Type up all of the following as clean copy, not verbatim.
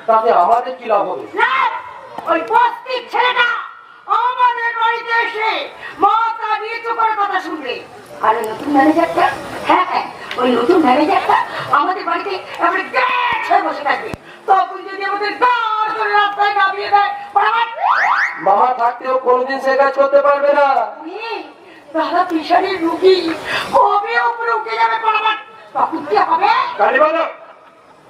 তাতে আমাদের কি লাভ হবে? ওই বস্তির ছেলেটা আমাদের বাড়িতে এসে মাথা নিচু করে কথা শুনবে। আর ওই নতুন ম্যানেজারটা, হ্যাঁ হ্যাঁ, ওই নতুন ম্যানেজারটা আমাদের বাড়িতে এবারে গ্যাস হয়ে বসে থাকবে। তখন যদি আমাদের গাড় ধরে রাস্তায় নামিয়ে দেয়, মামা থাকতেও কোনোদিন সে কাজ করতে পারবে না। দাদা প্রেশারের রুগী কবে উপরে উঠে যাবে, তখন কি হবে? কালীবাদক,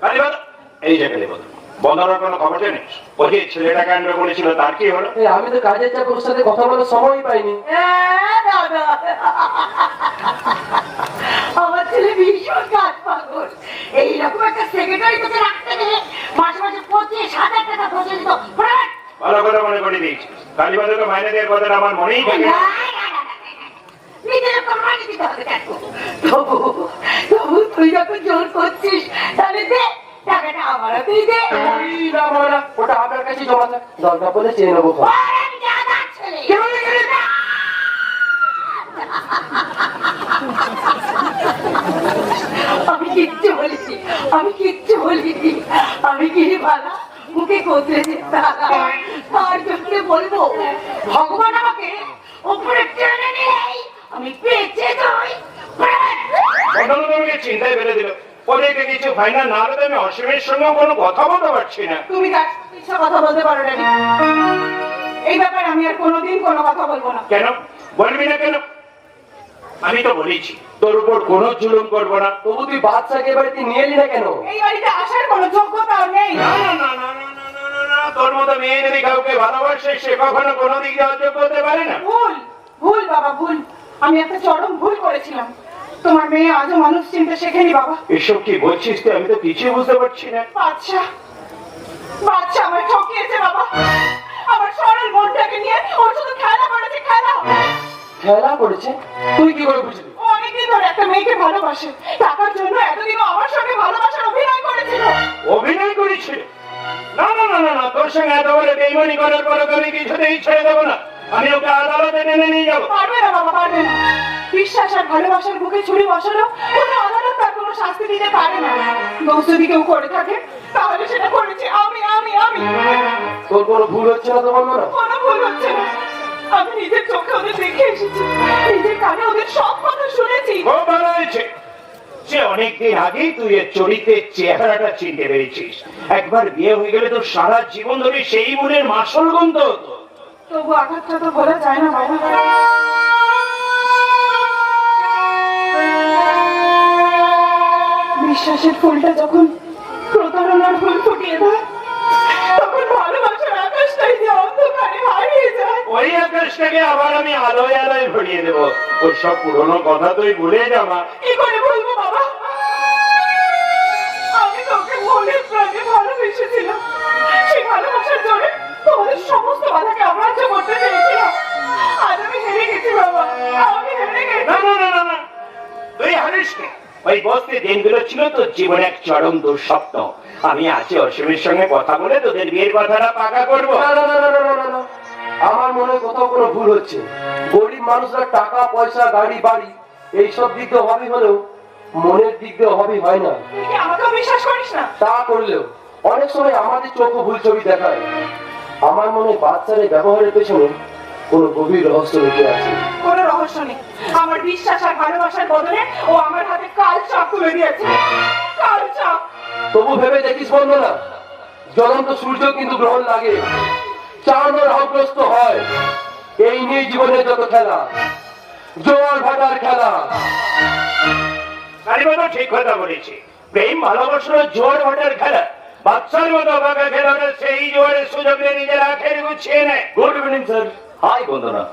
কালীবাদক, এই যে কালীবাদক, বন্ধনের কোনো খবর জানিস? ওই যে ছেলেটাকে আনবে বলেছিল, তার কি হলো? আমি তো কাজের চাপে ওর সাথে কথা বলার সময়ই পাইনি। আমার ছেলে ভীষণ কাজ পাগল। এইরকম একটা সেক্রেটারি তোকে রাখতে গেলে মাসে মাসে 25,000 টাকা খরচ দিত। ভালো করে মনে করে দিয়েছি, কালীবাদকে মাইনে দেওয়ার কথাটা আমার মনেই থাকে। নিজের উপর মাইনে দিতে হবে কেন? তবু তুই যখন জোর করছিস তাহলে দে টাকাটা, আমারও তুই দে। ওটা আপনার কাছে জমা থাক, দরকার পড়লে চেয়ে নেবো। আমি কিচ্ছু বলেছি, আমি কিচ্ছু বলিনি। আমি কি ভালো মুখে কোথায় তার জন্য বলবো ভগবান আমাকে উপরে টেনে নেই, আমি বেঁচে যাই। বন্ধনকে চিন্তায় ফেলে দিল। ওদেরকে কিছু ফাইনাল না হলে আমি অসীমের সঙ্গেও কোনো কথা বলতে পারছি না। তুমি তার ইচ্ছা কথা বলতে পারো না, এই ব্যাপারে আমি আর কোনোদিন কোনো কথা বলবো না। কেন বলবি না কেন? আমি তো বলেছি তোর উপর কোনো জুলুম করবো না। তবু তুই বাচ্চাকে বাড়িতে নিয়ে এলি না কেন? এই বাড়িতে আসার কোনো যোগ্যতাও নেই। না না না না না না না না না, তোর মতো মেয়ে যদি কাউকে ভালোবাসে সে কখনো কোনো দিক দিয়ে অযোগ্য হতে পারে না। ভুল, ভুল বাবা, ভুল। আমি একটা চরম ভুল করেছিলাম। তোমার মেয়ে আজও মানুষ চিনতে শেখেনি বাবা। এসব কি বলছিস তুই? আমি তো কিছুই বুঝতে পারছি না। বাচ্চা বাচ্চা আমার ঠকিয়েছে বাবা। আমার সরল মনটাকে নিয়ে ওর শুধু খেলা করেছে, খেলা। খেলা করেছে? তুই কি করে বুঝলি? ও অনেকদিন ধরে একটা মেয়েকে ভালোবাসে, টাকার জন্য এতদিন আমার সঙ্গে ভালোবাসার অভিনয় করেছিল। অভিনয় করেছিল? না না না না না, তোর সঙ্গে এত বলে বেইমানি করার পরে আমি কিছুতেই ছেড়ে দেবো না। আমি ওকে আদালতে টেনে নিয়ে যাবো। পারবে না বাবা, পারবে না। বিশ্বাস আর ভালোবাসার বুকে ছুরি বসানো কোনো আদালত তার কোনো শাস্তি দিতে পারে না। দোষ যদি কেউ করে থাকে তাহলে সেটা করেছে আমি আমি আমি। তোর কোনো ভুল হচ্ছে না তো বন্ধনা? কোনো ভুল হচ্ছে না। আমি নিজের চোখে ওদের দেখে এসেছি, নিজের কানে ওদের সব কথা শুনেছি। খুব ভালো হয়েছে, সে অনেকদিন আগেই তুই এর চরিত্রের চেহারাটা চিনতে পেরেছিস। একবার বিয়ে হয়ে গেলে তো সারা জীবন ধরে সেই মনের মাসল গুনতে হতো। তবু আঘাতটা তো বলা যায় না বাবা। বিশ্বাসের ফুলটা যখন প্রতারণার ফুল ফুটিয়ে দেয়, তখন ভালোবাসার আকাশটাই যে অন্ধকারে হারিয়ে যায়। ওই আকাশটাকে আবার আমি আলোয় আলোয় ভরিয়ে দেবো। ওর সব পুরনো কথা তুই ভুলে যাবা। কি করে বলবো বাবা? আমি তোকে মনের প্রাণে ভালোবেসেছিলাম। সেই ভালোবাসার জোরে তোমাদের সমস্ত বাধাকে অগ্রাহ্য করতে চেয়েছিলাম। আজ আমি হেরে গেছি বাবা, আমি হেরে গেছি। না না না না না, তুই হারিস নি। ওই বস্তি দিনগুলো ছিল তোর জীবনে এক চরম দুঃস্বপ্ন। আমি আছি অসীমের সঙ্গে কথা বলে তোদের বিয়ের কথাটা পাকা করবো। না না না না না না না, আমার মনে হয় কোথাও কোনো ভুল হচ্ছে। গরিব মানুষরা টাকা পয়সা গাড়ি বাড়ি এইসব দিক দিয়ে অভাবী হলেও মনের দিক দিয়ে অভাবী হয় না। তুই কি আমাকেও বিশ্বাস করিস না? তা করলেও অনেক সময় আমাদের চোখও ভুল ছবি দেখায়। আমার মনে হয় বাচ্চার এই ব্যবহারের পেছনে কোনো গভীর রহস্য লুকিয়ে আছে। কোনো রহস্য নেই। আমার বিশ্বাস আর ভালোবাসার বদলে ও আমার হাতে কাল চাপ তুলে দিয়েছে, কাল চাপ। তবু ভেবে দেখিস বন্ধনা, জ্বলন্ত সূর্য কিন্তু গ্রহণ লাগে, চাঁদ রাহুগ্রস্ত হয়। এই নিয়ে জীবনের যত খেলা, জোয়ার ভাটার খেলা। কালীবাদক ঠিক কথা বলেছে। প্রেম ভালোবাসার জোয়ার ভাটার খেলা। বাচ্চার মতো বাঁকা খেলোয়াড় সেই জোয়ারের সুযোগ নিয়ে নিজের আখের গুছিয়ে নেয়। Good evening sir. হাই বন্ধনা।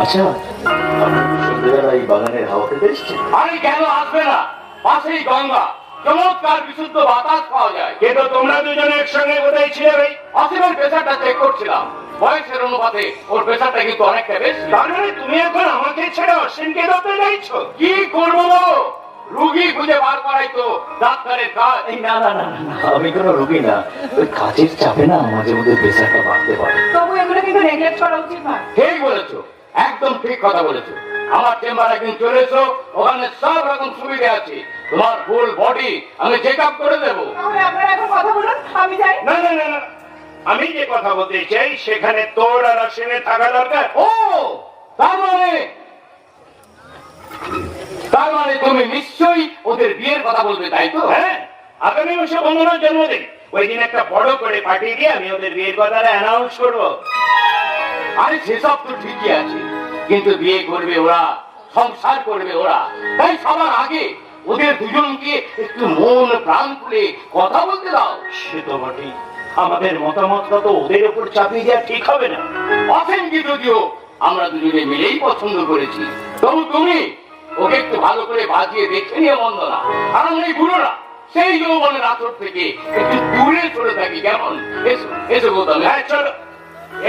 আচ্ছা, সন্ধ্যেবেলা এই বাগানের হাওয়া খেতে এসছে? আমি কেন আসবে না? পাশেই গঙ্গা, চমৎকার বিশুদ্ধ বাতাস পাওয়া যায়। কিন্তু তোমরা দুজনে একসঙ্গে কোথায় ছিলে ভাই? অসীমের প্রেসারটা চেক করছিলাম, বয়সের অনুপাতে ওর প্রেসারটা কিন্তু অনেকটা বেশি। তার মানে তুমি এখন আমাকে ছেড়ে অসীমকে ধরতে চাইছো? কি করবো বলো? রুগী খুঁজে বার করাই তো ডাক্তারের কাজ। এই না না না না, আমি কোনো রোগী না। ওই কাজের চাপে না মাঝে মধ্যে প্রেসারটা বাড়তে পারে। তবু এগুলো কিন্তু নেগলেক্ট করা উচিত নয়। ঠিক বলেছো, একদম ঠিক কথা বলেছো। আমার চেম্বার একদিন চলে এসো, ওখানে সব রকম সুবিধা আছে। তোমার ফুল বডি আমি চেক আপ করে দেবো। তাহলে আপনারা এখন কথা বলুন, আমি যাই। না না না না, আমি যে কথা বলতে চাই সেখানে তোর আর অসীমের থাকা দরকার। ও তার মানে তুমি নিশ্চয়ই ওদের বিয়ের কথা বলবে, তাই তো? হ্যাঁ, আগামী মাসে বন্ধনার জন্মদিন, ওই দিন একটা বড় করে পার্টি দিয়ে আমি ওদের বিয়ের কথাটা অ্যানাউন্স করবো। আরে সেসব তো ঠিকই আছে, কিন্তু বিয়ে করবে ওরা, সংসার করবে ওরা, তাই সবার আগে ওদের দুজনকে একটু মন প্রাণ খুলে কথা বলতে দাও। সে তো বটেই, আমাদের মতামতটা তো ওদের উপর চাপিয়ে দেওয়া ঠিক হবে না। অসেনকে যদিও আমরা দুজনে মিলেই পছন্দ করেছি, তবু তুমি ওকে একটু ভালো করে বাজিয়ে দেখে নিয়ে মন্দ না। আর আমরা এই বুড়োরা সেই যৌবনের আচর থেকে একটু দূরে চলে থাকি, কেমন? এসো এসো গৌতম। হ্যাঁ চলো,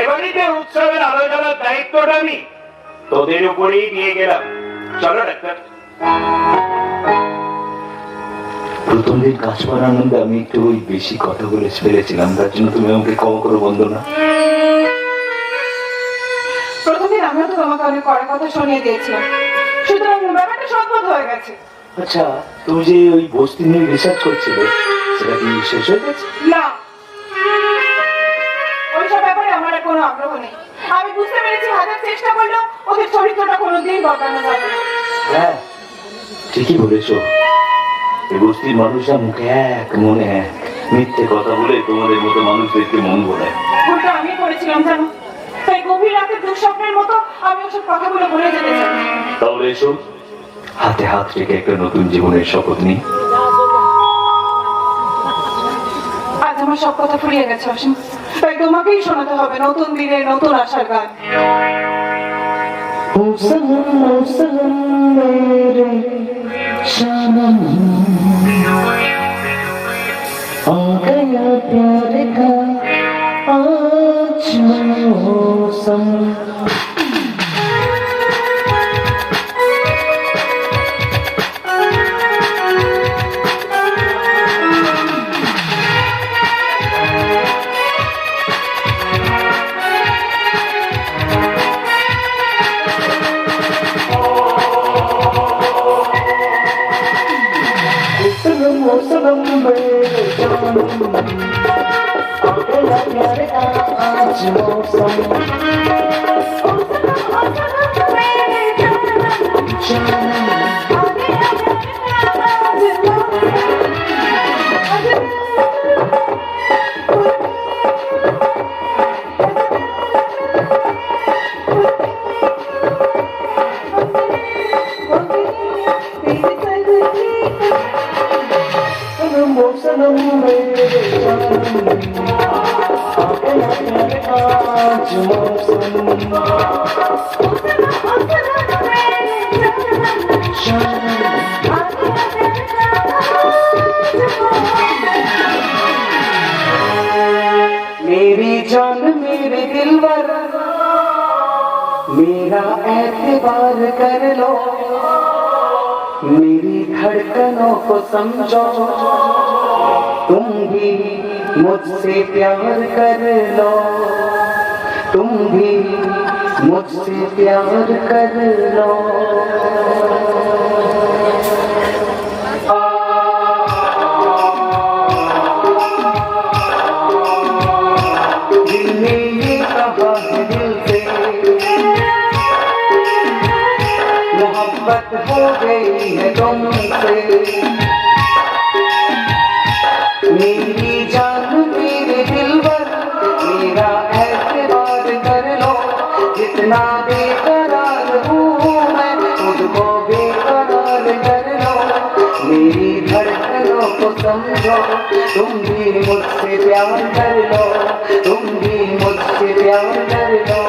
এবারিতে উৎসবের আলোচনার দায়িত্বটা আমি তোদের উপরেই দিয়ে গেলাম। চলো ডাক্তার। প্রথম দিন কাজ করার আনন্দে আমি একটু ওই বেশি কথা বলে ফেলেছিলাম, তার জন্য তুমি আমাকে ক্ষমা করো বন্দনা। প্রথমদিন আমিও তো তোমাকে অনেক কড়া কথা শুনিয়ে দিয়েছিলাম, সুতরাং ব্যাপারটা সদবোধ হয়ে গেছে। আচ্ছা, তুমি যে ওই বস্তি নিয়ে রিসার্চ করছিলে সেটা কি শেষ হয়ে গেছে? না, ওইসব ব্যাপারে আমার আর কোনো আগ্রহ নেই। আমি বুঝতে পেরেছি হাজার চেষ্টা করলেও ওদের চরিত্রটা কোনোদিন বদলানো যাবে না। হ্যাঁ, ঠিকই বলেছো। এই বস্তির মানুষরা মুখে এক মনে এক, মিথ্যে কথা বলে তোমাদের মতো মানুষদেরকে মন বোনায়। ভুলটা আমি করেছিলাম জানো, তাই গভীর রাতে দুঃস্বপ্নের মতো আমি ওসব কথাগুলো বলে যেতে চাই। তাহলে এসো, হাতে হাত রেখে একটা নতুন জীবনের শপথ নিই। আজ আমার সব কথা ফুরিয়ে গেছে অসীম, তাই তোমাকেই শোনাতে হবে নতুন দিনের নতুন আশার গান। प्यार का आज मौसम मेरी जान मेरे दिलवर मेरा एतबार कर लो, मेरी धड़कनों को समझो, तुम भी मुझसे प्यार कर लो, तुम भी मुझसे प्यार कर लो। दिल ने ये कहा है दिल से, मोहब्बत हो गई है तुमसे, मेरी जान मेरे दिलवर मेरा एतबार कर लो, जितना बेकरार हूँ मैं खुद को बेकरार कर लो, मेरी धड़कनों को समझो, तुम भी मुझसे प्यार कर लो, तुम भी मुझसे प्यार कर लो,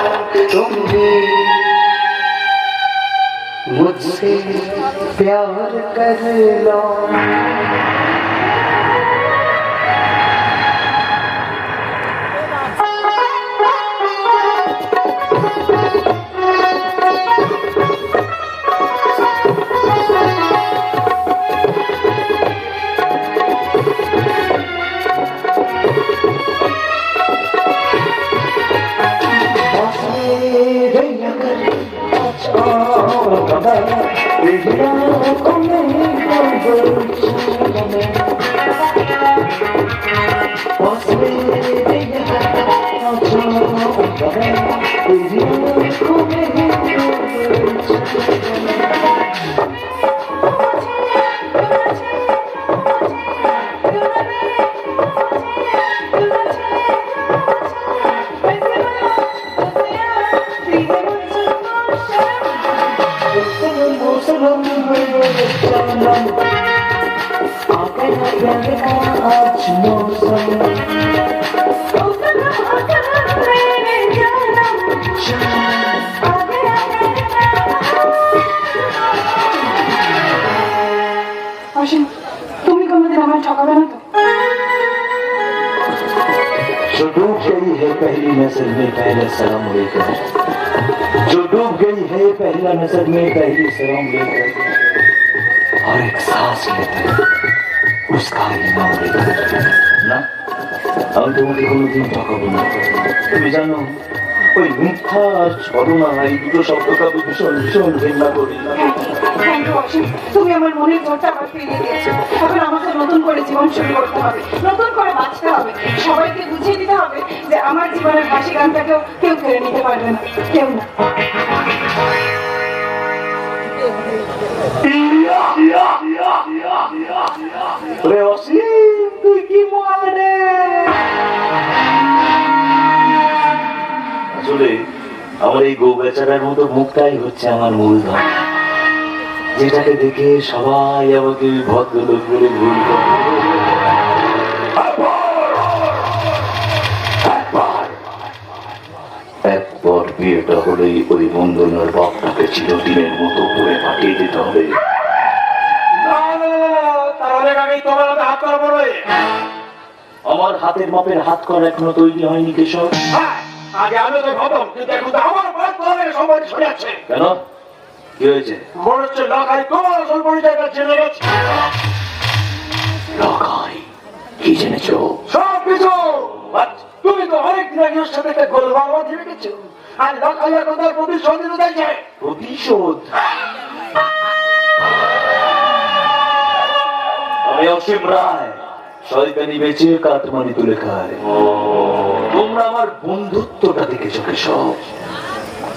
तुम भी मुझसे प्यार कर लो। Oh, অসীম, তুমি কোনোদিন আমার ঠকাবে না তো? जो डूब गई है पहली नजर में पहला सलाम लेकर, जो डूब गई है पहला नजर में पहली सलाम लेकर, और एक सांस लेकर उसका ही नाम लेकर। না আমি তোমাকে কোনোদিন ঠকাবো না। তুমি জানো ওই মিথ্যা আর ছলনা এই দুটো শব্দকে আমি ভীষণ ভীষণ ঘৃণা করি। থ্যাংক ইউ অসীম, তুমি আমার মনের জোরটা আবার ফিরিয়ে দিয়েছো। এখন আমাকে নতুন করে জীবন শুরু করতে হবে, নতুন করে বাঁচতে হবে, সবাইকে বুঝিয়ে দিতে হবে যে আমার জীবনের হাসি গানটাকেও কেউ কেড়ে নিতে পারবে না, কেউ না। ওরে অসীম, তুই কি মাল রে? আসলে আমার এই গো বেচারার মতো মুখটাই হচ্ছে আমার মূলধন, যেটাকে দেখে সবাই আমাকে ভদ্রলোক বলে ভুল করে। একবার বিয়েটা হলেই ওই মন্দনার বাপটাকে চিরদিনের মতো করে পাঠিয়ে দিতে হবে। আমার হাতের মাপের হাত করা এখনো তৈরি হয়নি কেশব। আগে আমি তো ভাবতাম, কিন্তু এখন তো আমার বাদ করে সবাই শুনে যাচ্ছে। কেন, কি হয়েছে? মনে হচ্ছে লাগাই তোমার আসল পরিচয়টা জেনে গেছে। লখাই, কি জেনেছো? সব কিছু। তুমি তো অনেক দিন আগে ওর সাথে একটা গোলমাল বাঁধিয়ে রেখেছো, আর লাগাই এখন তার প্রতিশোধ নিতে চাইছে। প্রতিশোধ? আমি অসীম রায়, শয়তানি বেঁচে কাটমানি তুলে খায়। তোমরা আমার বন্ধুত্বটা দেখেছো কেশব,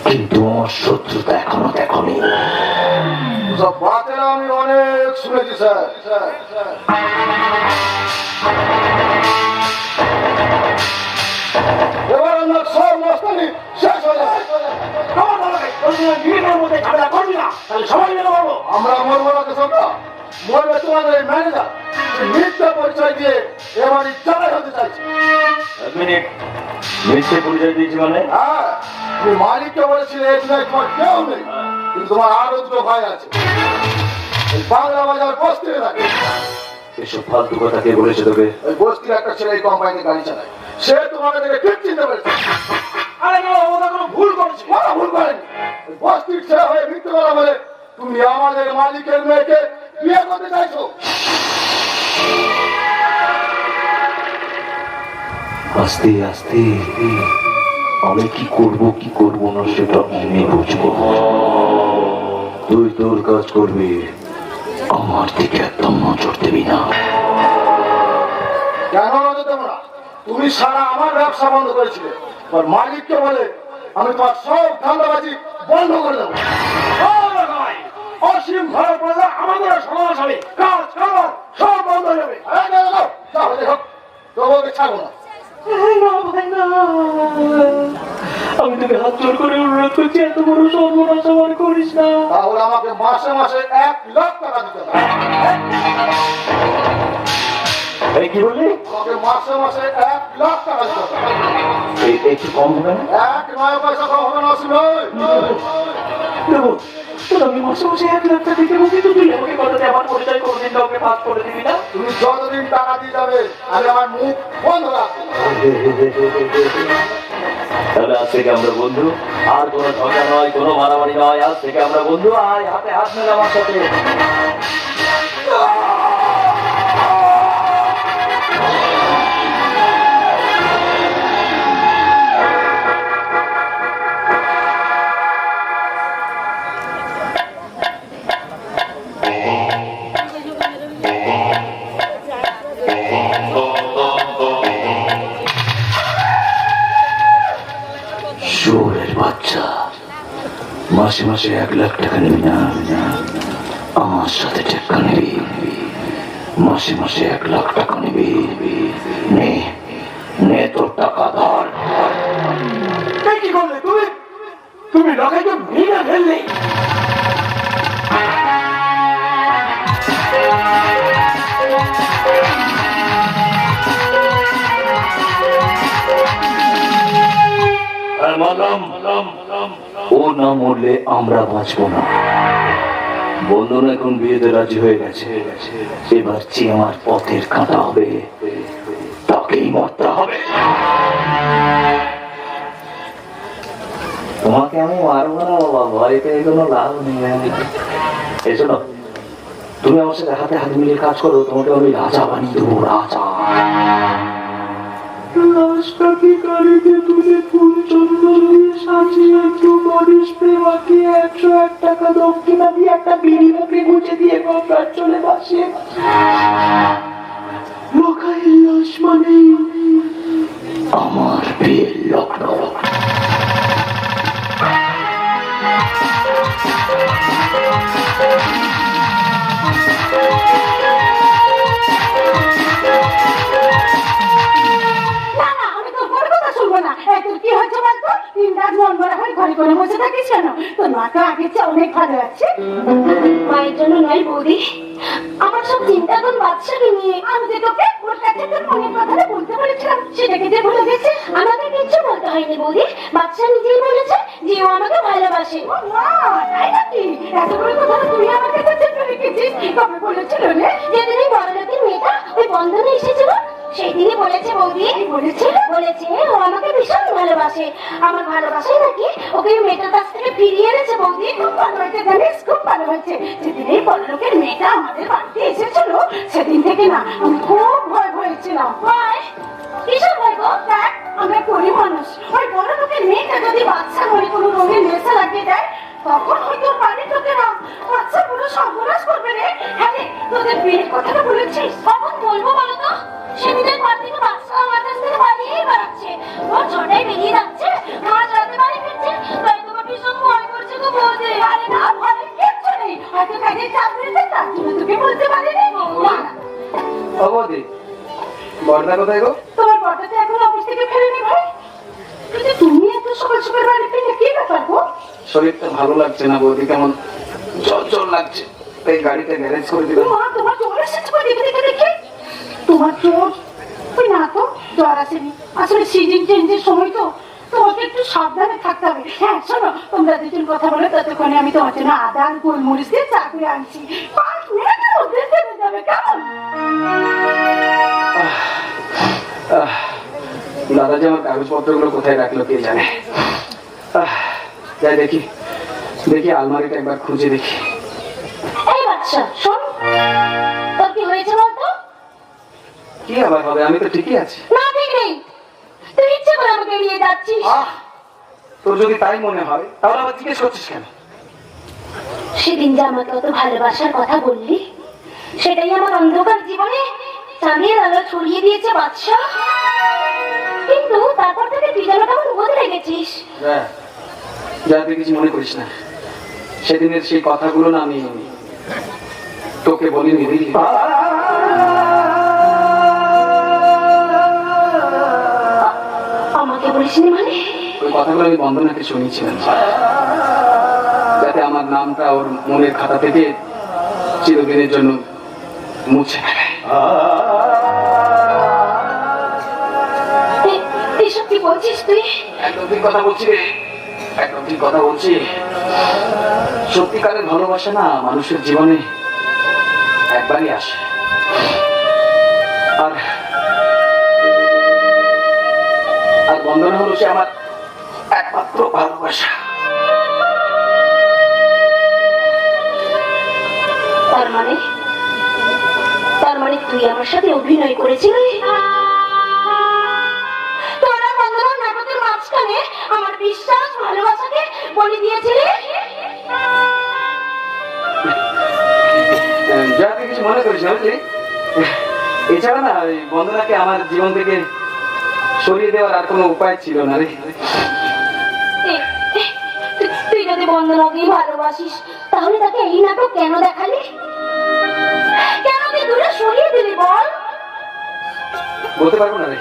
কিন্তু আমার শত্রুতা এখনো দেখনি। সব বাতেরা আমি অনেক শুনেছি স্যার। এবার আমরা সব মস্তানি শেষ হয়ে যাবে। আমরা মরবো না কেসবটা, মরবে তোমাদের এই ম্যানেজার মিথ্যা পরিচয় দিয়ে এবার ইচ্ছাই হতে চাইছে। এক মিনিট, মিথ্যে পরিচয় দিয়েছি মানে? হ্যাঁ, তুমি মালিককে বলেছিলে এই দুনিয়ায় তোমার কেউ নেই, কিন্তু তোমার আরো দুটো ভাই আছে, এই বাংলা বাজার বস্তিতে থাকে। এসব ফালতু কথা কে বলেছে তোকে? ওই বস্তির একটা ছেলে এই কোম্পানিতে গাড়ি চালায়, সে তোমাকে দেখে ঠিক চিনতে পেরেছে। আরে না, ওরা কোনো ভুল করেছে। ওরা ভুল করেনি, ওই বস্তির ছেলে হয়ে মিথ্যে কথা বলে তুমি আমাদের মালিকের মেয়েকে বিয়ে করতে চাইছো। আস্তে আস্তে আমি কি করব না সেটা আমি বুঝবো। তুই তোর কাজ করবি, আমার দিকে একদম নজর দিবি না। কেন নজর দেবো না? তুমি সারা আমার ব্যবসা বন্ধ করেছিলে, আর মালিককে বলে আমি তোমার সব ধান্দাবাজি বন্ধ করে দেবো। অসীম ঘরে পড়লে আমাদের সমাজ হবে, কাজ কারবার সব বন্ধ হয়ে যাবে। তাহলে হোক, তোমাকে ছাড়বো না। আমি তোকে হাত জোর করে অনুরোধ করছি, এত বড় সর্বনাশ আমার করিস না। তাহলে আমাকে মাসে মাসে 1 লাখ টাকা দিতে হবে। এই কি বললি? আমাকে মাসে মাসে 1 লাখ টাকা দিতে হবে। এই একটু কম হবে না? 1 নয়া পয়সা কম হবে না অসীম ভাই। দেবো তোর, আমি মাসে মাসে 1 লাখ টাকা দিতে বলছি, তো তুই আমাকে কথাতে আমার পরিচয় কোনোদিন কাউকে পাস করে দিবি না? তুমি যতদিন টাকা দিয়ে যাবে আমি আমার মুখ বন্ধ রাখবো। তাহলে আজ থেকে আমরা বন্ধু, আর কোনো ঝগড়া নয়, কোনো মারামারি নয়। আজ থেকে আমরা বন্ধু, আর হাতে হাত মেলা আমার সাথে। মাসে মাসে 1 লাখ টাকা নিবি না? আমার সাথে টেক্কা নিবি, মাসে মাসে 1 লাখ টাকা নিবি। নে নে তোর টাকা ধর। কি করলে তুমি? তুমি লোকেকে ভেঙে ফেললে। ও না মরলে আমরা বাঁচবো না। বন্ধন এখন বিয়েতে রাজি হয়ে গেছে, এবার যে আমার পথের কাঁটা হবে তাকেই মরতে হবে। তোমাকে আমি মারবো না বাবা, ভয় পেয়ে কোনো লাভ নেই। এই শোনো, তুমি আমার সাথে হাতে হাত মিলিয়ে কাজ করো, তোমাকে আমি রাজা বানিয়ে দেবো, রাজা। লাশটাকে গাড়িতে তুলে ফুল চন্দন দিয়ে সাজিয়ে একটু বডি স্প্রে মাখিয়ে 101 টাকা দক্ষিণা দিয়ে একটা বিড়ি মুখে গুঁজে দিয়ে গঙ্গার চলে ভাসিয়ে লোকাইল লাশ মানে আমার বিয়ের লগ্ন। না না, আমি তোর কোনো কথা শুনবো না। এই তোর কি হয়েছে বলতো? দিন রাত মন ভরা হয়ে ঘরে ঘরে বসে থাকিস কেন? তোর মাকে আগের চেয়ে অনেক ভালো আছে। মায়ের জন্য নয় বৌদি, আমার সব চিন্তা তোর বাচ্চাকে নিয়ে। আমি যে তোকে ওর কাছে তোর মনের কথাটা বলতে বলেছিলাম, সেটাকে যে ভুলে গেছে। আমাকে কিচ্ছু বলতে হয়নি বৌদি, বাচ্চা নিজেই বলেছে যে ও আমাকে ভালোবাসে। ও মা, তাই নাকি? এত বড় কথা তুই আমার কাছে চেপে রেখেছিস। কবে বলেছিল রে? যেদিন এই বড় লোকের মেয়েটা ওই বন্ধনে এসেছিল সেই দিনই বলেছে বৌদি। বলেছে ও আমাকে ভীষণ ভালোবাসে। আমার ভালোবাসাই নাকি ওকে এই মেয়েটার কাছ থেকে ফিরিয়ে এনেছে বৌদি। খুব ভালো হয়েছে জানিস, খুব ভালো হয়েছে। যেদিন এই বড়লোকের মেয়েটা আমাদের বাড়িতে এসেছিল সেদিন থেকে না আমি খুব ভয় হয়েছিলাম। ভয়? কিসের ভয় গো? দেখ, আমরা গরিব মানুষ। ওই বড়লোকের মেয়েটা যদি বাচ্চার মনে কোনো রঙের নেশা লাগিয়ে দেয়, তখন হয়তো বাড়ির লোকেরা বাচ্চা পুরো সর্বনাশ করবে রে। হ্যাঁ রে, তোদের বিয়ের কথাটা বলেছিস? কখন বলবো বলো তো? সেদিনের পর থেকে বাচ্চা আমার কাছ থেকে পালিয়ে বেড়াচ্ছে। ওর ছোটাই বেরিয়ে যাচ্ছে, মাঝ রাতে বাড়ি ফিরছে। তাই তোমার ভীষণ ভয় করছে তো বৌদি। আরে না, ভয় কিচ্ছু নেই। হয়তো কাজের চাপ রয়েছে, তার জন্য তোকে বলতে পারিনি। ও বৌদি, বড়দা কোথায় গো? তোমার বড়টা তো এখন অফিস থেকে ফেরেনি ভাই। কিন্তু তুমি এত সকাল সকাল বাড়ি ফিরলে কি ব্যাপার গো? শরীরটা ভালো লাগছে না বৌদি, কেমন জল লাগছে, তাই গাড়িতে গ্যারেজ করে দিলাম। মা, তোমার জ্বর এসেছে কই? দেখে তোমার জ্বর? ওই না তো, জ্বর আসেনি। আসলে সিজন চেঞ্জের সময় তো, তোমাকে একটু সাবধানে থাকতে হবে। হ্যাঁ শোনো, তোমরা দুজন কথা বলে ততক্ষণে আমি তোমার জন্য আদা আর গোলমরিচ দিয়ে চা করে আনছি। 5 মিনিটের মধ্যে চলে যাবে, কেমন? দাদা যে আমার কাগজপত্রগুলো কোথায় রাখলো কে জানে। যাই দেখি আলমারিটা একবার খুঁজে দেখি। এই বাচ্চা শোন, তোর কি হয়েছে বলতো? কি আবার হবে? আমি তো ঠিকই আছি। না, ঠিক নেই। তুই ইচ্ছে করে আমাকে এড়িয়ে যাচ্ছিস। তোর যদি তাই মনে হয় তাহলে আবার জিজ্ঞেস করছিস কেন? সেদিন যে আমাকে অত ভালোবাসার কথা বললি, সেটাই আমার অন্ধকার জীবনে চাঁদের আলো ছড়িয়ে দিয়েছে বাদশা। কিন্তু তারপর থেকে তুই যেন কেমন বদলে গেছিস। যা তুই কিছু মনে করিস না, সেদিনের সেই কথাগুলো না আমি তোকে বলিনি। আমাকে বলিসনি মানে? ওই কথাগুলো আমি বন্দনাকে শুনিয়েছিলাম, যাতে আমার নামটা ওর মনের খাতা থেকে চিরদিনের জন্য মুছে ফেলে। এসব কি বলছিস তুই? একদম ঠিক কথা বলছি রে, একদম ঠিক কথা বলছি। সত্যিকারের ভালোবাসা না মানুষের জীবনে একবারই আসে, আর বন্দনা হলো সে আমার একমাত্র ভালোবাসা। তার মানে তুই আমার সাথে অভিনয় করেছিলি? তোরা বন্ধনার নাটকের মাঝখানে আমার বিশ্বাস ভালোবাসাকে বলি দিয়েছিলি? যা তুই কিছু মনে করিস না, বুঝলি? এছাড়া না ওই বন্দনাকে আমার জীবন থেকে সরিয়ে দেওয়ার আর কোনো উপায় ছিল না রে। তুই যদি বন্দনাকেই ভালোবাসিস, তাহলে তাকে এই নাটক কেন দেখালি? কেন ওকে দূরে সরিয়ে দিলি বল? বলতে পারবো না রে,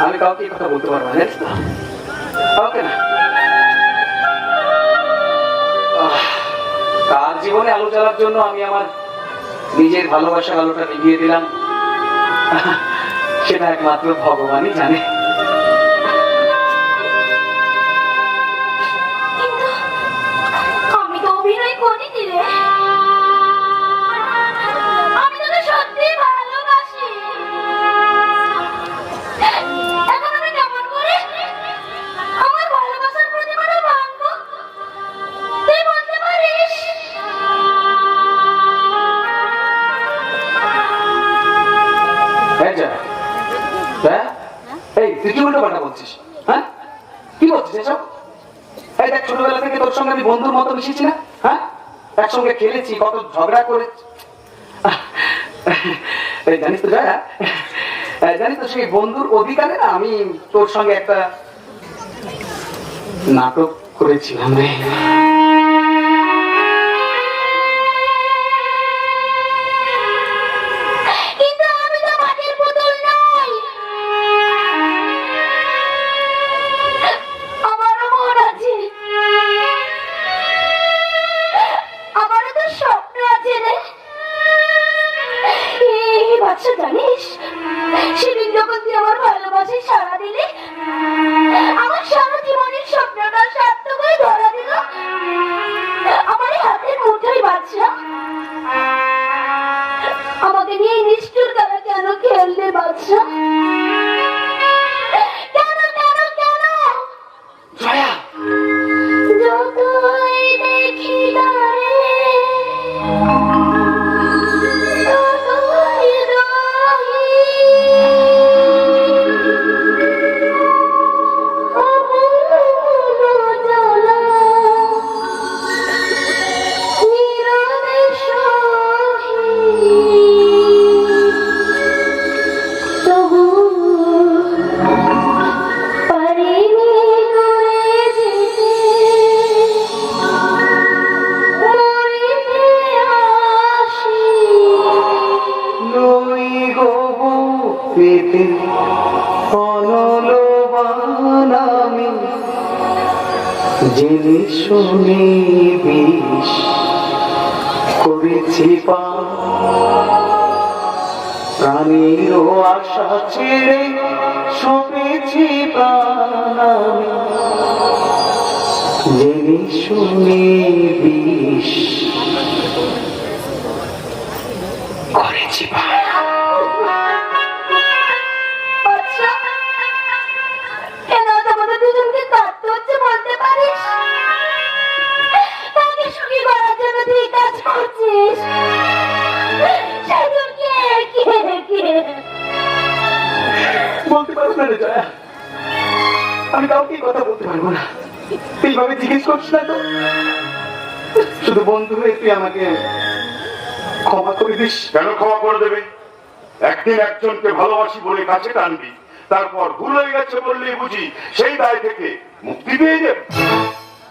আমি কাউকে কথা বলতে পারবো না, জানিস তো? কাউকে না। কার জীবনে আলো জ্বালার জন্য আমি আমার নিজের ভালোবাসার আলোটা নিভিয়ে দিলাম, সেটা একমাত্র ভগবানই জানে। আমি তো অভিনয় করিনি রে, আমি তোকে সত্যি ভালোবাসি। এখন আমি কেমন করে আমার ভালোবাসার প্রতিমাটা ভাঙবো তুই বলতে পারিস? এই তুই কি উল্টো পাল্টা বলছিস? হ্যাঁ, কি বলছিস এসব? এই দেখ, ছোটবেলা থেকে তোর সঙ্গে আমি বন্ধুর মতো মিশেছি না? হ্যাঁ, একসঙ্গে খেলেছি, কত ঝগড়া করেছি। এই জানিস তো জয়া, জানিস তো সেই বন্ধুর অধিকারে না আমি তোর সঙ্গে একটা নাটক করেছিলাম রে। কিন্তু আমি তো মাটির পুতুল নই, আমারও মন আছে, আমারও তো স্বপ্ন আছে রে। এই বাচ্চা জানিস, সেদিন যখন তুই আমার ভালোবাসায় সাড়া দিলি, আমার সারা জীবনের স্বপ্নটা সার্থক হয়ে ধরা দিল আমার এই হাতের মুঠোয়। বাচ্চা, আমাকে নিয়ে নিষ্ঠুর তারা কেন খেললে? বাচ্চা, কেন কেন কেন? জয়া, যতই দেখি তারে ততই রহি অমূল্য জ্বালা, নীরবে সহি তবু পারিনি করে যেতে, মরিতে আসি। নই গো পেতে অনলবান আমি, জেনে শুনে বিষ করেছি পান, প্রাণের আশা ছেড়ে সপেছি প্রাণ আমি, জেনে শুনে বিষ করেছি পান। বাচ্চা, কেন তোমাদের দুজনকে কাঁদতে হচ্ছে বলতে পারিস? তাকে সুখী করার জন্য তুই কাজ করছিস, সেদিন কে কে কে? বলতে পারবো না রে জয়া, আমি কাউকে কথা বলতে পারবো না। এইভাবে জিজ্ঞেস করছিস না তো? শুধু বন্ধু হয়ে তুই আমাকে ক্ষমা করে দিস। কেন ক্ষমা করে দেবে? একদিন একজনকে ভালোবাসি বলে কাছে টানবি, তারপর ভুল হয়ে গেছে বললেই বুঝি সেই দায় থেকে মুক্তি পেয়ে যাবে।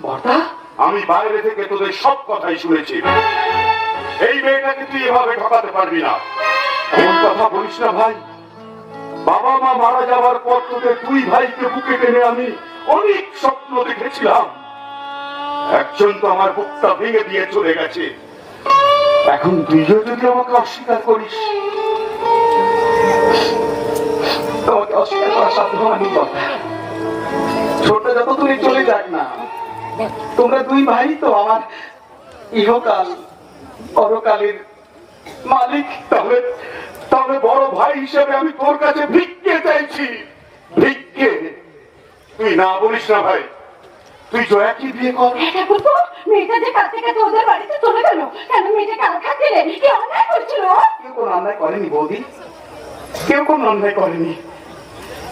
বর্দা, আমি বাইরে থেকে তোদের সব কথাই শুনেছি। এই মেয়েটাকে তুই এভাবে ঠকাতে পারবি না। এমন কথা বলিস না ভাই। বাবা মা মারা যাওয়ার পর তোদের দুই ভাইকে বুকে টেনে আমি অনেক স্বপ্ন দেখেছিলাম। একজন তো আমার বুকটা ভেঙে দিয়ে চলে গেছে, এখন তুইও যদি আমাকে অস্বীকার করিস। তোমাকে অস্বীকার করার সাধ্য আমি বর্দা। ছোট যত তুমি চলে যাক না, তোমরা দুই ভাই তো আমার ইহকাল পরকালের মালিক। তাহলে তাহলে বড় ভাই হিসেবে আমি তোর কাছে ভিক্ষে চাইছি, ভিক্ষে। তুই না বলিস না ভাই, তুই জয়াকে বিয়ে কর। এটা করতো মেয়েটা যে কাল থেকে তোদের বাড়িতে চলে গেল, কেন মেয়েটা কাল খাচ্ছিলে? কি অন্যায় করছিল? কেউ কোনো অন্যায় করেনি বৌদি, কেউ কোনো অন্যায় করেনি।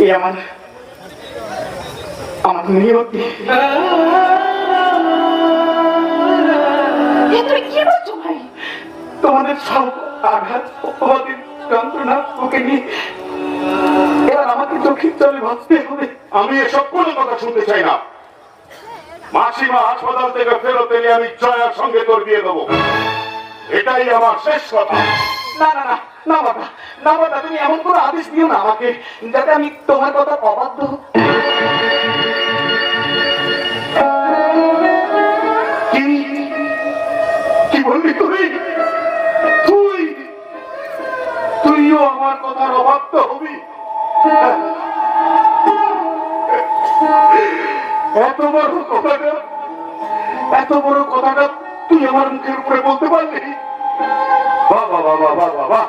এ আমার আমার নিয়তি। তুই কি বলছো ভাই? তোমাদের সব আঘাত অপবাদের যন্ত্রণা ওকে নিয়ে এবার আমাকে চোখের জলে ভাসতে হবে। আমি এসব কোনো কথা শুনতে চাই না। মাসিমা হাসপাতাল থেকে ফেরত এলে আমি জয়ার সঙ্গে তোর বিয়ে দেবো, এটাই আমার শেষ কথা। না না না না বাবা, না বাবা, তুমি এমন কোনো আদেশ দিও না আমাকে যাতে আমি তোমার কথা অবাধ্য হই। কি কি বললি তুই? তুই তুইও আমার কথার অবাধ্য হবি? এত বড় কথাটা তুই আমার মুখের উপরে বলতে পারলি? বাবা বাবা বাবা বাবা,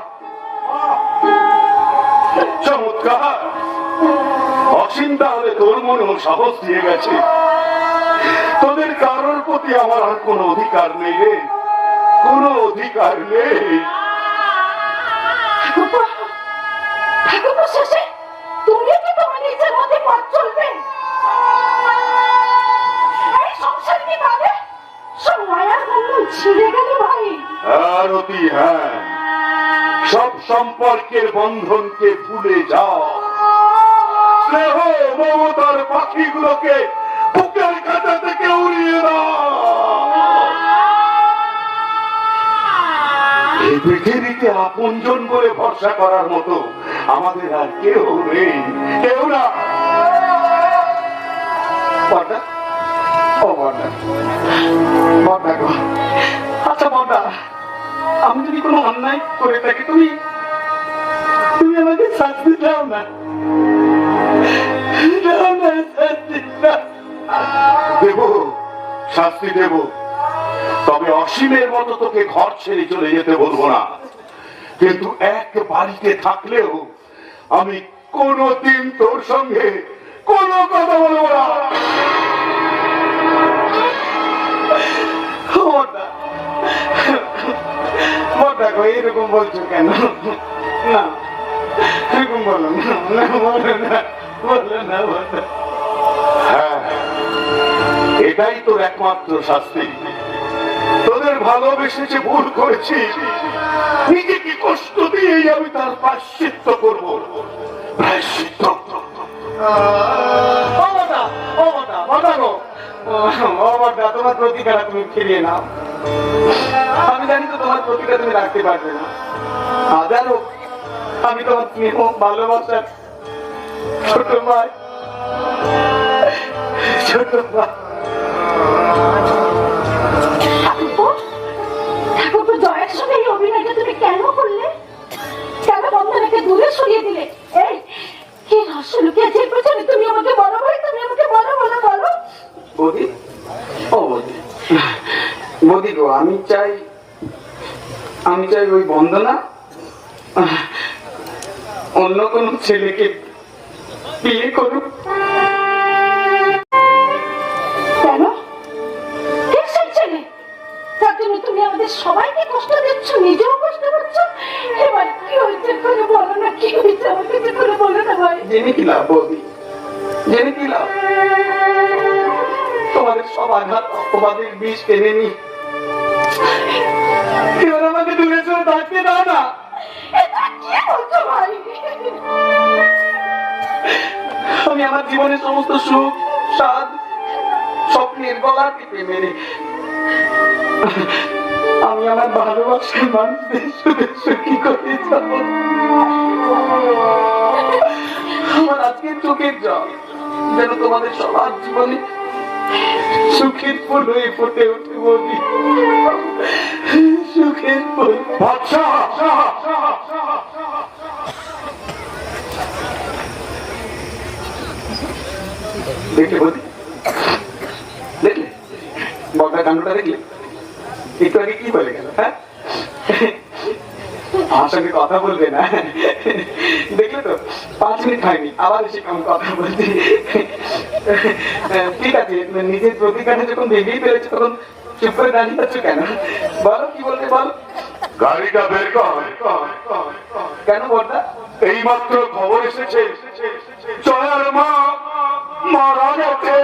চমৎকার। অসীম তাহলে তোর মনেও সাহস দিয়ে গেছে। তোদের কারোর প্রতি আমার আর কোনো অধিকার নেই রে, কোনো অধিকার নেই। ঠাকুরপো শেষে তুমি কি তোমার নিজের মধ্যে পথ চলবে? এই সংসার কি পাবে? সব মায়ার বন্ধন ছিঁড়ে গেল ভাই। আরতি, হ্যাঁ, সব সম্পর্কের বন্ধনকে ভুলে যাও। স্নেহ মমতার পাখিগুলোকে বুকের কাঁটা থেকে উড়িয়ে দাও। এই পৃথিবীতে আপনজন বলে ভরসা করার মতো আমাদের আর কেউ নেই, কেউ না। বড়দা, ও বড়দা, বড়দা গো, আচ্ছা বড়দা, আমি যদি কোনো অন্যায় করে থাকি তুমি আমাকে শাস্তি দাও না, দাও না, শাস্তি দাও। দেব, শাস্তি দেব, তবে অসীমের মতো তোকে ঘর ছেড়ে চলে যেতে বলবো না। কিন্তু এক বাড়িতে থাকলেও আমি কোনোদিন তোর সঙ্গে কোনো কথা বলবো না। বড়দা, বড়দা গো, এরকম বলছো কেন? না, এরকম বলো না, না বলো না, বলো না, বলো। হ্যাঁ, এটাই তোর একমাত্র শাস্তি। তোদের ভালোবেসে যে ভুল করেছি, নিজেকে কষ্ট দিয়েই আমি তার প্রায়শ্চিত্ত করব। প্রায়শ্চিত্ত। তোমার প্রতিকার তুমি ফিরিয়ে নাও। আমি জানি তো তোমার প্রতিকার তুমি রাখতে পারবে না। জানো, আমি তোমার স্নেহ ভালোবাসার ছোট ভাই, ছোট ভাই। ঠাকুরপো জয়ের সঙ্গে এই অভিনয়টা তুমি কেন করলে? কেন বন্ধনাকে দূরে সরিয়ে দিলে? এই কি রহস্য লুকিয়েছে এর পেছনে? তুমি আমাকে বলো ভাই, তুমি আমাকে বলো, বলো বলো। বৌদি, ও বৌদি, বৌদি গো, আমি চাই ওই বন্দনা অন্য কোন ছেলেকে বিয়ে করুক। কেন? কে সেই ছেলে? তার জন্য তুমি আমাদের সবাইকে কষ্ট দিচ্ছ, নিজেও কষ্ট করছ। এবার কি হয়েছে করে বলো না, কি হয়েছে আমাকে করে বলো না ভাই। জেনে কি লাভ বৌদি, জেনে কি লাভ? তোমাদের সব আঘাত অপবাদের বিষ টেনে নি এবার আমাকে দূরে চলে থাকতে দাও না। এটা কি বলছো ভাই? আমি আমার জীবনের সমস্ত সুখ, স্বাদ, স্বপ্নের গলা টিপে মেরে আমি আমার ভালোবাসার মানুষদের সুখে সুখী করে যাব। আমার আজকের চোখের জল যেন তোমাদের সবার জীবনে সুখের ফুল হয়ে ফুটে উঠে বলি, সুখের ফুল। আচ্ছা, দেখলে বলি, দেখলে বড়দা কাণ্ডটা দেখলে? একটু আগে কি বলে গেল? হ্যাঁ, আমার সঙ্গে কথা বলবে না, দেখলে তো? 5 মিনিট হয়নি, আবার এসে কেমন কথা বলছি। ঠিক আছে, নিজের প্রতিজ্ঞাটা যখন ভেঙেই ফেলেছে তখন চুপ করে দাঁড়িয়ে আছো কেন? বলো, কি বলবে বলো। গাড়িটা বের কর। কেন বড়দা? এই মাত্র খবর এসেছে জয়ার মা মারা গেছে।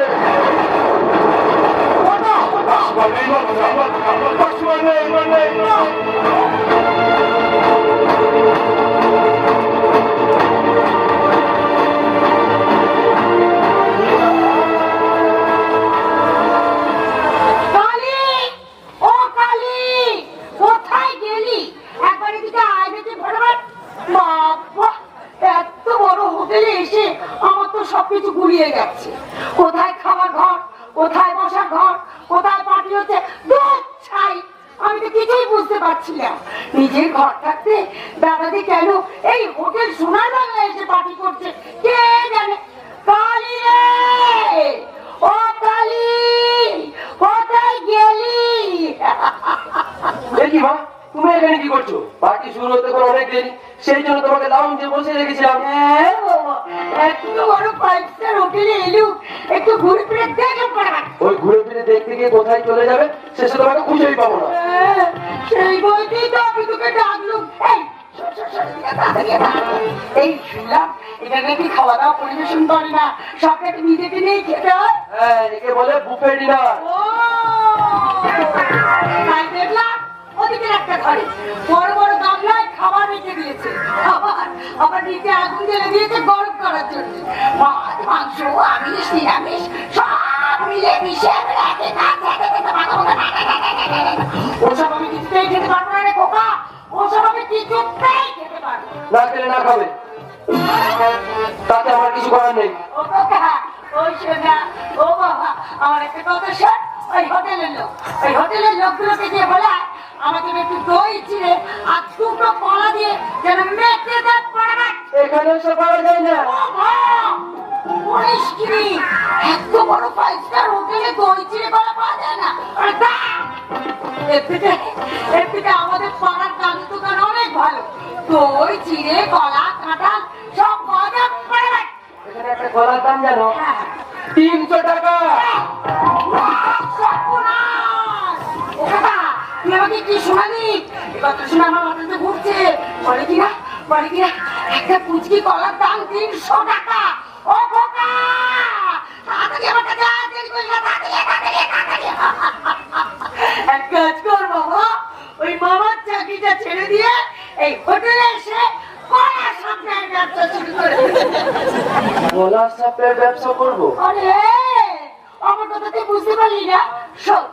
সবকিছু গুলিয়ে যাচ্ছে। কোথায় খাওয়ার ঘর, কোথায় বসার ঘর, কোথায় পার্টি হচ্ছে, দুধ ছাই। আমি তো কিছুই বুঝতে পারছি না। নিজের ঘর থাকতে দাদাদি কেন এই হোটেল সোনার বাংলায় এসে পার্টি করছে কে জানে। কালী রে, ও কালী, কোথায় গেলি? দেখি মা, তুমি এখানে কি করছো? পার্টি শুরু হতে করে অনেক দেরি, সেই জন্য তোমাকে লাউঞ্জে বসে রেখেছিলাম। হ্যাঁ বাবা, এত বড় 5 স্টার হোটেলে এলু, একটু ঘুরে ফিরে দেখে পড়া। ওই ঘুরে ফিরে দেখতে গিয়ে কোথায় চলে যাবে শেষে তোমাকে খুঁজেই পাবো না। সেই বইতেই তো আমি তোকে ডাকলুম। এই সর, সর, সর, তাড়াতাড়ি আয়, তাড়াতাড়ি। এই শুনলাম এটা নাকি খাওয়া দাওয়া পরিবেশন করে না, সবটাকে নিজেকে নিয়ে খেতে হয়। হ্যাঁ, একে বলে বুফে ডিনার। ও তাই দেখলাম ওদিকে একটা ঘরে বড় বড় গামলায় খাবার রেখে দিয়েছে, আবার নিচে আগুন জ্বেলে দিয়েছে গরম করার জন্য। মাছ, মাংস, আমিষ, নিরামিষ সব মিলে মিশে ওসব আমি কিছুতেই খেতে পারবো না রে খোকা, ওসব আমি কিছুতেই খেতে পারবো না। না খেলে না খাবে, তাতে আমার কিছু করার নেই। ও খোকা, ওই শোনা, ও বাবা, আমার একটা কথা শোন। ওই হোটেলের লোকগুলোকে দিয়ে বলা আমাকে একটু দই চিড়ে আর দুটো কলা দিয়ে যেন মেখে দেয় পড়াবে। এখানে এসে পাওয়া যায় না। ও মা, বলিস কি রে? এত বড় 5 স্টার হোটেলে দই চিড়ে কলা পাওয়া যায় না? আরে দাও। এর থেকে আমাদের পাড়ার কাজের দোকান অনেক ভালো, দই চিড়ে কলা কাঁঠাল সব পাওয়া যায় পড়াবে। এখানে একটা কলার দাম জানো? 300 টাকা। তুই আমাকে কি শোনালি? এবার তো শুনে আমার মাথাতে ঘুরছে। বলে কিনা একটা কুচকি কলার দাম 300 টাকা। ও খোকা, তাড়াতাড়ি আমার কাছে আয়, দেরি করিস না, তাড়াতাড়ি। এক কাজ কর বাবা, ওই মামার চাকরিটা ছেড়ে দিয়ে এই হোটেলে এসে কলা সাপ্লাইয়ের ব্যবসা শুরু করে দে। কলার সাপ্লাইয়ের ব্যবসা করবো? আরে আমার কথা তুই বুঝতে পারলি না? শোন,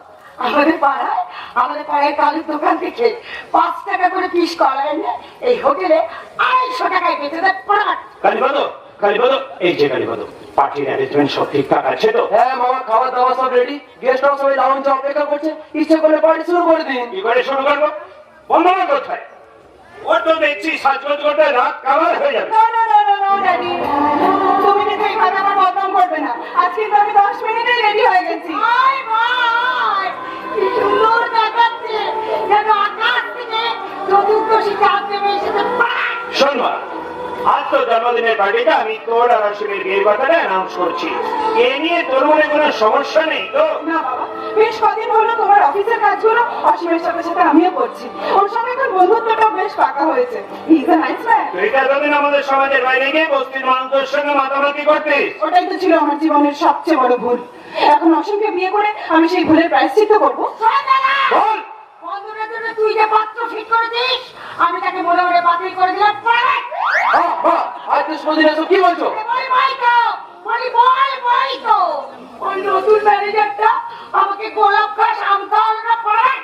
আমাদের পাড়ায় কালুর দোকান থেকে 5 টাকা করে পিস কলা এনে এই হোটেলে 250 টাকায় বেচে দেয় পড়া। কালীপদ, এই যে কালীপদ, পার্টির অ্যারেঞ্জমেন্ট সব ঠিকঠাক আছে তো? হ্যাঁ মামা, খাওয়া দাওয়া সব রেডি, গেস্ট হাউস সবাই লাউঞ্জে অপেক্ষা করছে, ইচ্ছে করলে পার্টি শুরু করে দিন। কি করে শুরু করবো? বন্ধ কোথায়? ওর তো দেখছি সাজগোজ করতে রাত কামার হয়ে যাবে। ড্যাডি, তুমি কিন্তু এই কথা আমার বদনাম করবে না। আজকে তো আমি 10 মিনিটেই রেডি হয়ে গেছি। ভাই ভাই, কি সুন্দর দেখাচ্ছে, যেন আকাশ থেকে চতুর্দশী চাঁদ নেমে এসেছে। শোন মা, আজ তো জন্মদিনের পার্টিটা আমি তোর আর অসীমের বিয়ের কথাটা অ্যানাউন্স করছি। এ নিয়ে তোর মনে কোনো সমস্যা নেই তো? না বাবা, বেশ কদিন হলো তোমার অফিসের কাজগুলো অসীমের সাথে সাথে আমিও করছি। ওর সঙ্গে এখন বন্ধুত্বটাও বেশ পাকা হয়েছে। He is a nice man. তুই এতদিন আমাদের সমাজের বাইরে গিয়ে বস্তির মানুষের সঙ্গে মাতামাতি করতিস। ওটাই তো ছিল আমার জীবনের সবচেয়ে বড় ভুল। এখন অসীমকে বিয়ে করে আমি সেই ভুলের প্রায়শ্চিত্ত করবো। বল। বন্ধুরা জন্য তুই যে পাত্র ঠিক করে দিস, আমি তাকে মনে মনে বাতিল করে দিলাম। আজ তো কোনদিন এসব কি বলছো? বলি তো ওই নতুন ম্যানেজারটা আমাকে গোলাপ ঘাস আমতা আলনা পড়ায়।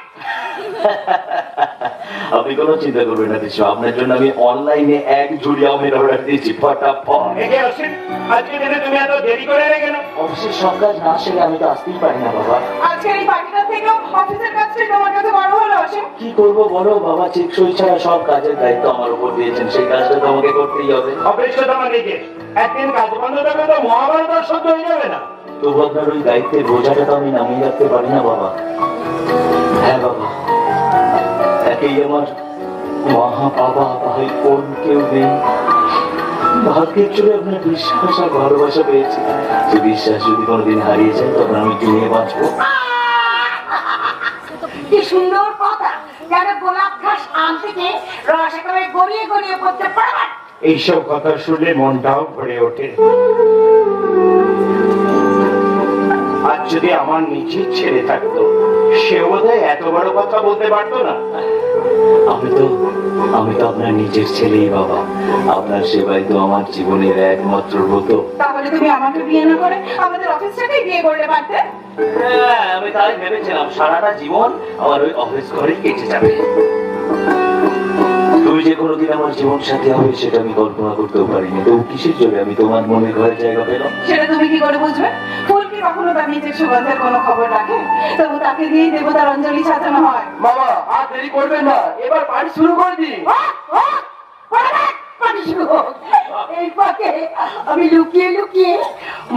আপনি কোনো চিন্তা করবেন না কিছু, আপনার জন্য আমি অনলাইনে 1 ঝুড়ি আমের অর্ডার দিয়েছি ফটাফট। এই যে অসীম, আজকে দিনে তুমি এত দেরি করে এলে কেন? অফিসের সব কাজ না সেরে আমি তো আসতেই পারি না বাবা। আজকের এই পার্টিটা থেকেও অফিসের কাজটাই তোমার কাছে বড় হলো অসীম। কি করবো বলো বাবা, চেকসই ছাড়া সব কাজের দায়িত্ব আমার উপর দিয়েছেন, সেই কাজটা তো আমাকে করতেই হবে। অফিসটা তো আমার নিজে, একদিন কাজ বন্ধ থাকলে তো মহাভারত আর সহ্য হয়ে যাবে না। তবু আপনার ওই দায়িত্বের বোঝাটা তো আমি নামিয়ে রাখতে পারি না বাবা। হ্যাঁ বাবা, একেই আমার মা, বাবা, ভাই, বোন কেউ নেই। ভাগ্যের চলে আপনার বিশ্বাস আর ভালোবাসা পেয়েছি। যে বিশ্বাস যদি কোনোদিন হারিয়ে যায় তখন আমি কি নিয়ে বাঁচবো? কি সুন্দর কথা, যেন গোলাপ ঘাস আম থেকে রস একেবারে গড়িয়ে গড়িয়ে পড়তে পারে। এইসব কথা শুনলে মনটাও ভরে ওঠে। আজ যদি আমার নিজের ছেলে থাকতো, সে বোধহয় এত বড় কথা বলতে পারতো না। আমি তো আপনার নিজের ছেলেই বাবা। আপনার সেবাই তো আমার জীবনের একমাত্র ব্রত। তাহলে তুমি আমাকে বিয়ে না করে আমাদের অফিসটাকেই বিয়ে করলে পারতে। হ্যাঁ, আমি তাই ভেবেছিলাম সারাটা জীবন আমার ওই অফিস ঘরেই কেটে যাবে। তুমি তুমি যে কোনোদিন আমার জীবন সাথী হবে সেটা আমি কল্পনা করতেও পারিনি। তবু কিসের জন্য আমি তোমার মনে ঘরের জায়গা পেলাম? সেটা তুমি কি করে বুঝবে? ফুল কি কখনো তার নিজের সুগন্ধের কোনো খবর রাখে? তবু তাকে দিয়েই দেবতার অঞ্জলি সাজানো হয়। মামা আর দেরি করবেন না, এবার পার্টি শুরু করে দিন। পানি শুরু হোক। এই ফাঁকে আমি লুকিয়ে লুকিয়ে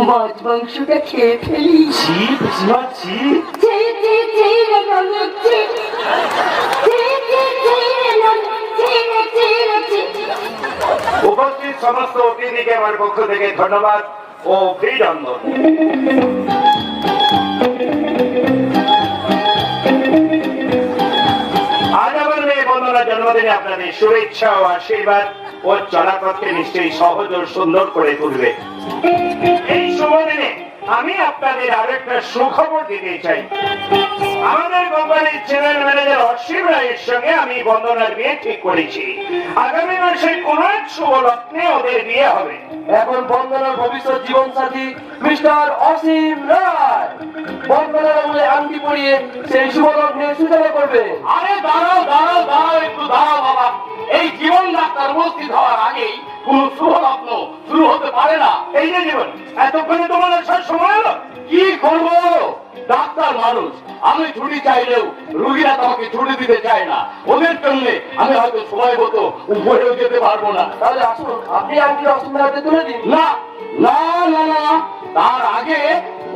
মাছ মাংসটা খেয়ে ফেলি। ছি পিসিমা ছি। ছি, ছি, ছি রে ননদ, ছি। ছি, ছি, ছি রে ননদ, ছি রে, ছি রে, ছি। উপস্থিত সমস্ত অতিথিকে আমার পক্ষ থেকে ধন্যবাদ ও অভিনন্দন। আজ আমার মেয়ে বন্দনা জন্মদিনে আপনাদের শুভেচ্ছা ও আশীর্বাদ ও চলাপথকে নিশ্চয়ই সহজ ও সুন্দর করে তুলবে। এই শুভ দিনে আমি আপনাদের আরো একটা সুখবর দিতে চাই। আমাদের কোম্পানির জেনারেল ম্যানেজার অসীম রায়ের সঙ্গে আমি বন্দনার বিয়ে ঠিক করেছি। আগামী মাসে কোন এক শুভ লগ্নে ওদের বিয়ে হবে। এখন বন্দনার ভবিষ্যৎ জীবন সাথী মিস্টার অসীম রায় বন্দনার আঙুলে আংটি পরিয়ে সেই শুভ লগ্নের সূচনা করবে। আরে দাঁড়াও দাঁড়াও দাঁড়াও, একটু দাঁড়াও বাবা। এই জীবন ডাক্তার উপস্থিত হওয়ার আগেই কোন শুভ লগ্ন শুরু হতে পারে না। এই যে জীবন, এতক্ষণে তোমার আসার সময় হলো। কি করবো, ডাক্তার মানুষ, আমি ছুটি চাইলেও রুগীরা তোমাকে ছুটি দিতে চায় না। ওদের জন্য আমি হয়তো সময় মতো উপরেও যেতে পারবো না। তাহলে আসুন আপনি আংটি অসীম রায়কে তুলে দিন। না না না না, তার আগে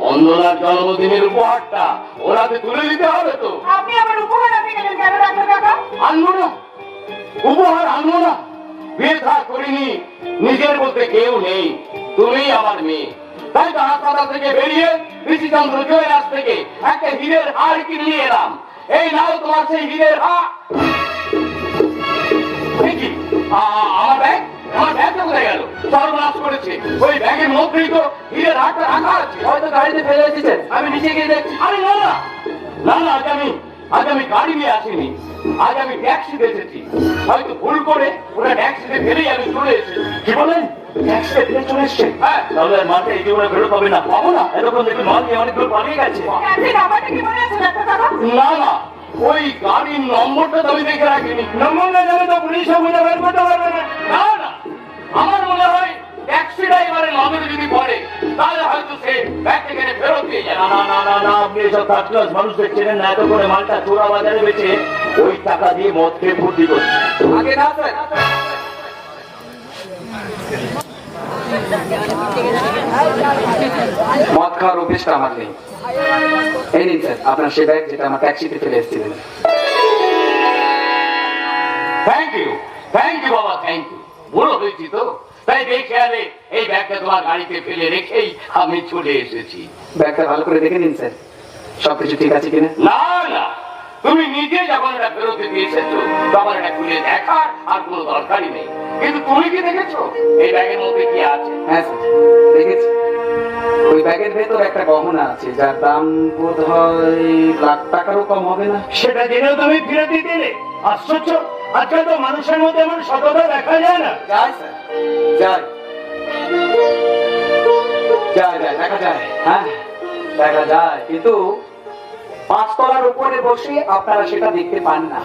বন্দনার জন্মদিনের উপহারটা ওরাতে তুলে দিতে হবে তো। আপনি আবার উপহার আনতে গেলেন কেন ডাক্তার কাকা? আনবো না, উপহার আনবো না। বিয়ে থা করিনি, নিজের বলতে কেউ নেই, তুমি আমার মেয়ে। তাই তো হাসপাতাল থেকে বেরিয়ে ঋষিচন্দ্র জুয়েলার্স থেকে একটা হীরের হার কিনে নিয়ে এলাম। এই নাও তোমার সেই হীরের হার। কি? আমার ব্যাগ, আমার ব্যাগটা কোথায় গেল? সর্বনাশ করেছে। ওই ব্যাগের মধ্যেই তো হীরের হারটা রাখা আছে। হয়তো গাড়িতে ফেলে এসেছেন, আমি নিচে গিয়ে দেখছি। আরে না না না না, আজ আমি গাড়ি নিয়ে আসিনি, আজ আমি ট্যাক্সিতে এসেছি। হয়তো ভুল করে ওরা ট্যাক্সিতে ফেলেই আমি চলে এসেছি। কি বলেন? ট্যাক্সিতে ফেলে চলে এসছে? হ্যাঁ, তাহলে আর মাঠে এই জীবনে ফেরত হবে না। পাবো না। এরকম দেখুন মাল নিয়ে অনেক দূর পালিয়ে গেছে। ট্যাক্সির নাম্বারটা কি মনে আছে ডাক্তার কাকা? না না, ওই গাড়ির নম্বরটা তো আমি দেখে রাখিনি। নম্বর না জানে তো পুলিশও বুঝে বের করতে পারবে না। না না, আমার মনে হয় ট্যাক্সি ড্রাইভারের নজরে যদি পড়ে তাহলে হয়তো সে ব্যাগ থেকে ফেরত দিয়ে যায়। না না না না না, আপনি এসব থার্ড ক্লাস মানুষ দেখছেন না। এত করে মালটা চোরা বাজারে বেচে ওই টাকা দিয়ে মদ খেয়ে ফুর্তি করছে। আগে না স্যার, মদ খাওয়ার অভ্যেসটা আমার নেই। এই নিন স্যার আপনার সে ব্যাগ যেটা আমার ট্যাক্সিতে ফেলে এসেছিলেন। থ্যাংক ইউ বাবা, থ্যাংক ইউ। বুড়ো হয়েছি তো, তাই বেখেয়ালে এই ব্যাগটা তোমার গাড়িতে ফেলে রেখেই আমি চলে এসেছি। ব্যাগটা ভালো করে দেখে নিন স্যার, সবকিছু ঠিক আছে কিনা। না না, তুমি নিজে যখন এটা ফেরত দিয়ে এসেছো তখন এটা খুলে দেখার আর কোনো দরকারই নেই। কিন্তু তুমি কি দেখেছো এই ব্যাগের মধ্যে কি আছে? হ্যাঁ স্যার দেখেছি। ওই ব্যাগের ভেতর একটা গহনা আছে যার দাম বোধ হয় লাখ টাকারও কম হবে না। সেটা জেনেও তুমি ফিরে দিয়ে দিলে? আশ্চর্য, আজকাল তো মানুষের মধ্যে এমন সততা দেখা যায় না। যায় স্যার, যায় যায় যায়, দেখা যায়। হ্যাঁ দেখা যায়, কিন্তু 5 তলার উপরে বসে আপনারা সেটা দেখতে পান না।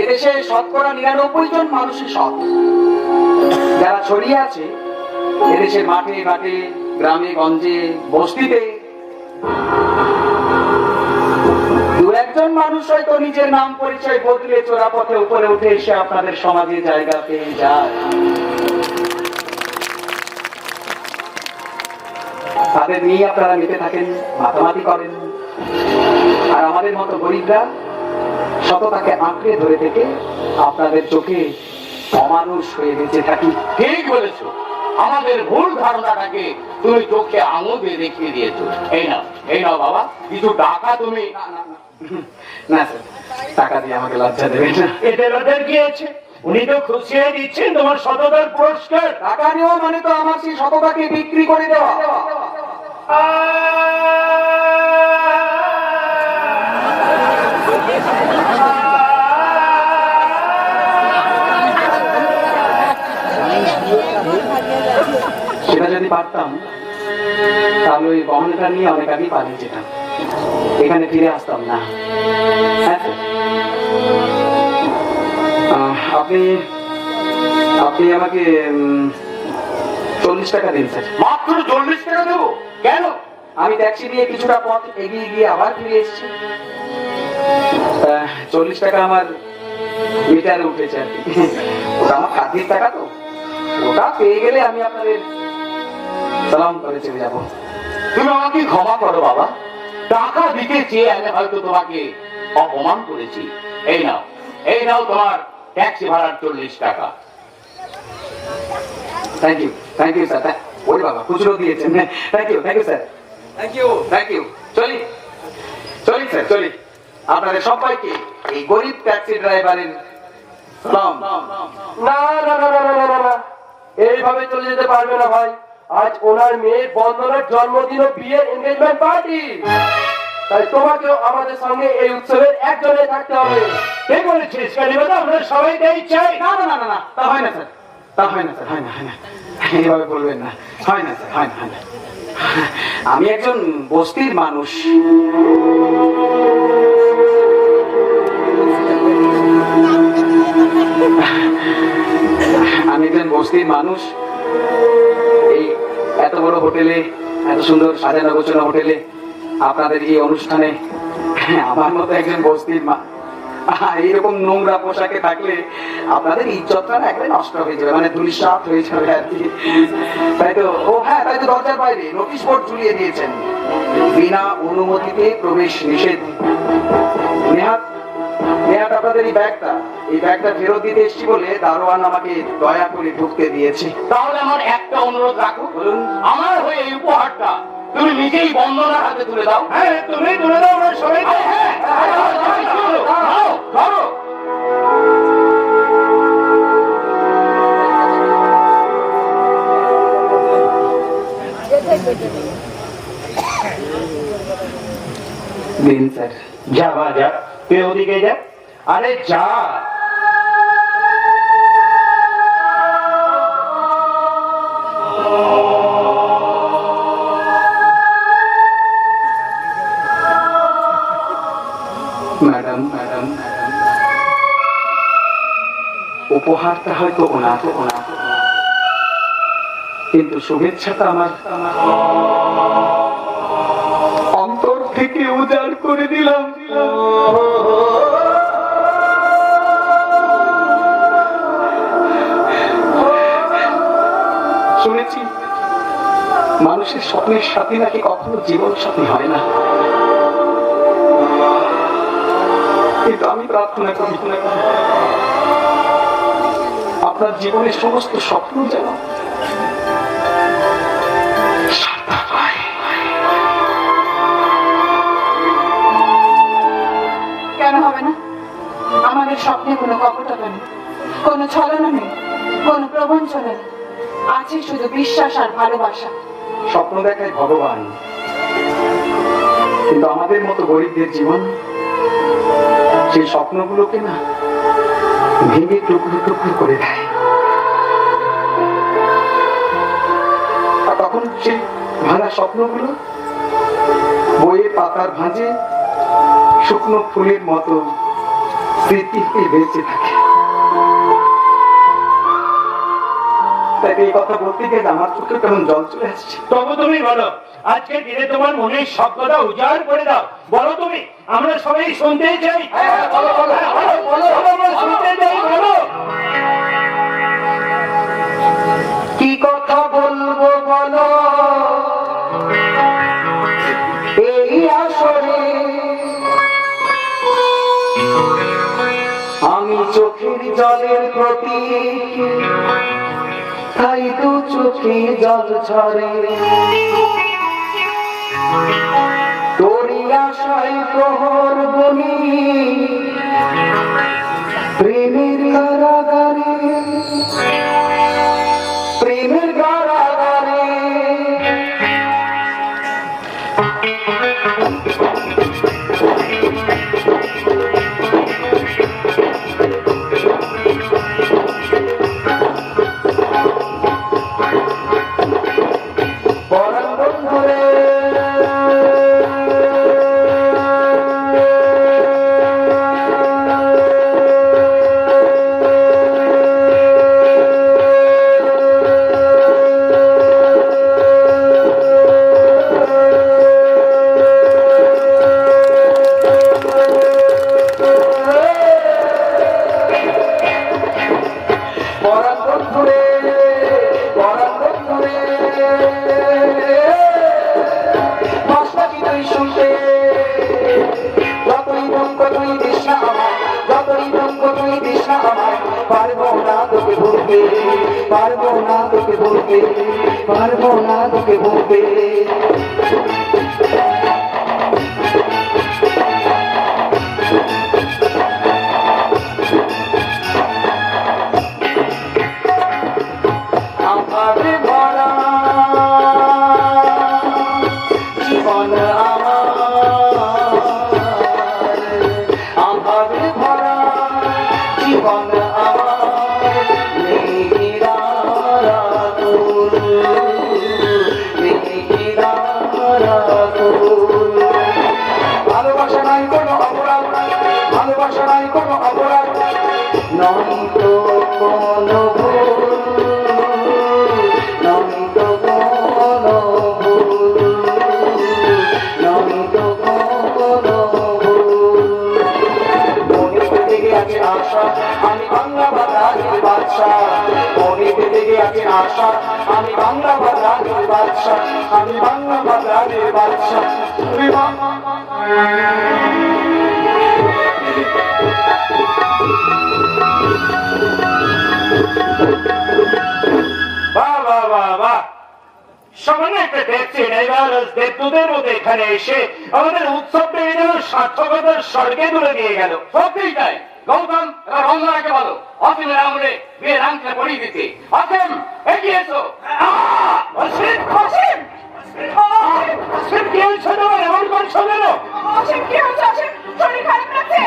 এদেশে শতকরা 99 জন মানুষই সৎ। যারা ছড়িয়ে আছে এদেশের মাঠে ঘাটে, গ্রামে গঞ্জে, বস্তিতে, 2-1 জন মানুষ হয়তো নিজের নাম পরিচয় বদলে চোরাপথে উপরে উঠে এসে আপনাদের সমাজে জায়গা পেয়ে যায়। তাদের নিয়ে আপনারা মেতে থাকেন, মাতামাতি করেন, আর আমাদের মতো গরিবরা সততাকে আঁকড়ে ধরে থেকে আপনাদের চোখে অমানুষ হয়ে বেঁচে থাকি। ঠিক বলেছো, আমাদের ভুল ধারণাটাকে তুমি চোখে আঙুল দিয়ে দেখিয়ে দিয়েছো। এই নাও বাবা, কিছু টাকা তুমি। না স্যার, টাকা দিয়ে আমাকে লজ্জা দেবেন না। এতে লজ্জার কি আছে? উনি তো খুশি হয়ে দিচ্ছেন তোমার সততার পুরস্কার। টাকা নেওয়া মানে তো আমার সেই সততাকে বিক্রি করে দেওয়া। সেটা যদি পারতাম তাহলে ওই গহনাটা নিয়ে অনেক আগেই পালিয়ে যেতাম। এখানে ফিরে আসতাম না। হ্যাঁ স্যার। আপনি আপনি আমাকে 40 টাকা দিন স্যার। মাত্র 40 টাকা দেবো? কেন? আমি ট্যাক্সি দিয়ে কিছুটা পথ এগিয়ে গিয়ে আবার ফিরে এসেছি। 40 টাকা আমার মিটারে উঠেছে আর কি। ওটা আমার কাজের টাকা তো, ওটা পেয়ে গেলে আমি আপনাদের সালাম করে চলে যাবো। তুমি আমাকে ক্ষমা করো বাবা, টাকা দিতে চেয়ে আমি হয়তো তোমাকে অপমান করেছি। এই নাও তোমার ট্যাক্সি ভাড়ার 40 টাকা। Thank you sir. ওই বাবা খুচরো দিয়েছেন। Thank you sir. Thank you. চলি স্যার, চলি। আপনাদের সবাইকে এই গরিব ট্যাক্সি ড্রাইভারের সালাম। না না না না না না না, এইভাবে চলে যেতে পারবে না ভাই। আজ ওনার মেয়ে বন্দনার জন্মদিন ও বিয়ের এনগেজমেন্ট পার্টি, তাই তোমাকেও আমাদের সঙ্গে এই উৎসবের একজনে থাকতে হবে। কে বলেছিস কালীবাদা? আমরা সবাই তাই চাই। না না না না না, তা হয় না স্যার, হয় না। এইভাবে বলবেন না, হয় না স্যার, হয় না। আমি একজন বস্তির মানুষ। এই এত বড় হোটেলে, এত সুন্দর সাজানো গোছানো হোটেলে আপনাদের এই অনুষ্ঠানে আমার মতো একজন বস্তির এইরকম নোংরা পোশাকে থাকলে আপনাদের ইজ্জতটা একদম নষ্ট হয়ে যাবে, মানে ধূলিসাৎ হয়ে যাবে আর কি। তাই তো দরজার বাইরে নোটিশ বোর্ড ঝুলিয়ে দিয়েছেন, বিনা অনুমতিতে প্রবেশ নিষেধ। নেহাত আপনাদের এই ব্যাগটা ফেরত দিতে এসেছি বলে দারোয়ান আমাকে দয়া করে ঢুকতে দিয়েছে। তাহলে আমার একটা অনুরোধ রাখো, বলুন। আমার হয়ে এই উপহারটা তুমি নিজেই বন্দনার হাতে তুলে দাও। হ্যাঁ, তুমি তুলে দাও, আমরা সবাই দাও। ধরো। দিন স্যার। যা তুই ওদিকে যা। আরে যা। ম্যাডাম, উপহারটা হয়তো ওনার, কিন্তু শুভেচ্ছাটা আমার অন্তর থেকে উজাড় করে দিলাম। শুনেছি মানুষের স্বপ্নের সাথী নাকি কখনো জীবন সাথী হয় না, কিন্তু আমি প্রার্থনা করি আপনার জীবনের সমস্ত স্বপ্ন যেন কেন হবে না? আমাদের স্বপ্নে কোনো কপটতা নেই, কোনো ছলনা নেই, কোনো প্রবঞ্চনা নেই, আছে শুধু বিশ্বাস আর ভালোবাসা। স্বপ্ন দেখায় ভগবান, কিন্তু আমাদের মতো গরিবদের জীবন সেই স্বপ্নগুলোকে না ভেঙে টুকরো করে দেয়। আর তখন সেই ভাঙা স্বপ্নগুলো বইয়ের পাতার ভাঁজে শুকনো ফুলের মতো স্মৃতি হয়ে বেঁচে থাকে। তাই এই কথা বলতে গেলে আমার চোখে কেমন জল চলে আসছে। তবু তুমি বলো, আজকে দিনে তোমার মনের শব্দটা উজাড় করে দাও। বলো তুমি, আমরা সবাই শুনতে চাই। শুনতে চাই, বলো। কি কথা বলবো বলো এই আসরে, আমি চোখের জলের প্রতি, তাই তো চোখে জল ঝরে। তোরই আশায় প্রহর বনি প্রেমের কারাগারে, প্রেমের কারাগারে। পরাণ বন্ধুরে পারবো না তোকে বলতে, পারবো না তোকে বলতে। আভাবে ভরা জীবন আমার, আভাবে ভরা জীবন আমার, নেই কিনারা তোর, নেই কিনারা তোর। ভালোবাসা নাই কোনো অপরাধ, ভালোবাসা নাই কোনো অপরাধ, নয় তো কোনো ভুল, নয় তো কোনো ভুল, নয় তো কোনো ভুল। মনেতে জেগে আছে আশা, আমি বাংলা বাজারের বাদশা, মনেতে জেগে আছে আশা, আমি বাংলা বাজারের বাদশা, আমি বাংলা বাজারের বাদশা। তুমি বাহ বাহ বাহ বাহ, সামান্য একটা দেখছি দেবদূতের মতো এখানে এসে আমাদের উৎসবটা এই যেন সার্থকতার স্বর্গে তুলে দিয়ে গেল। সত্যিই তাই। গৌতম, এবার অন্যরাকে বলো অসীমের আমলে বিয়ের আংটা পরিয়ে দিতে। অসীম, এগিয়ে এসো। অসীম, অসীম, অসীম, কি হয়েছে তোমার? এমন করছো কেন?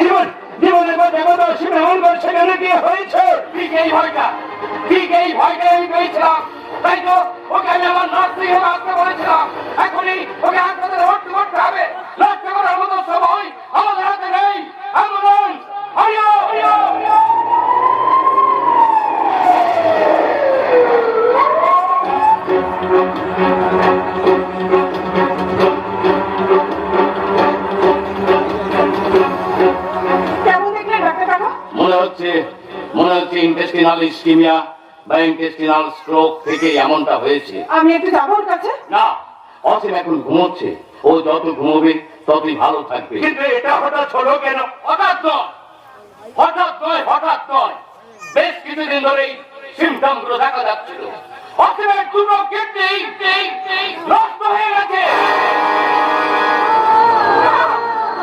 জীবন, জীবনের পর দেখো তো অসীম এমন করছে কেন? কি হয়েছে? ঠিক এই ভয়টা আমি পেয়েছিলাম, তাই তো ওকে আমি আমার নার্সিং হোমে আসতে বলেছিলাম। এখনই ওকে হাসপাতালে ভর্তি করতে হবে। লক্ষ্য করার মতো সময় আমাদের হাতে নেই। অ্যাম্বুলেন্স, হরিও হরিও। কেমন দেখলে ডাক্তার বাবু? মনে হচ্ছে ইন্টেস্টিনাল ইস্কিমিয়া বা ইন্টেস্টিনাল স্ট্রোক থেকে এমনটা হয়েছে। আমি একটু যাবো ওর কাছে। না, অসীম এখন ঘুমোচ্ছে। ও যত ঘুমোবে ততই ভালো থাকবে। কিন্তু এটা হঠাৎ হলো কেন? হঠাৎ নয়, বেশ কিছুদিন ধরেই সিমটম গুলো দেখা যাচ্ছিল। অসীমের দুটো কিডনি নষ্ট হয়ে গেছে।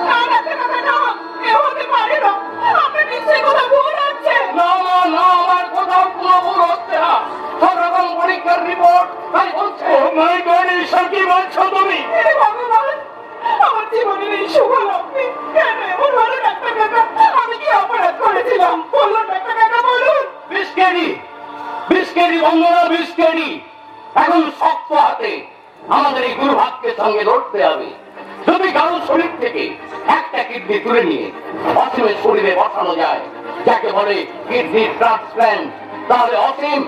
না, ডাক্তার বাবু, না, এ হতে পারে না। আপনার নিশ্চয়ই কোথাও ভুল হচ্ছে। না, আমার কোথাও কোনো ভুল হচ্ছে না। সব রকম পরীক্ষার রিপোর্ট তাই বলছে। ও মাই গড, এইসব কি বলছো তুমি? হে ভগবান, আমার জীবনের এই শুভ লগ্নে কেন এমন হলো ডাক্তার কাকা? আমি কি অপরাধ করেছিলাম? বলুন ডাক্তার কাকা, বলুন। বিস্কেরি বন্ধুরা, বিস্কেরি। এখন শক্ত হাতে আমাদের এই দুর্ভাগ্যের সঙ্গে লড়তে হবে। যদি কারোর শরীর থেকে একটা কিডনি তুলে নিয়ে অসীমের শরীরে বসানো যায়, যাকে বলে কিডনি ট্রান্সপ্ল্যান্ট, তাহলে অসীম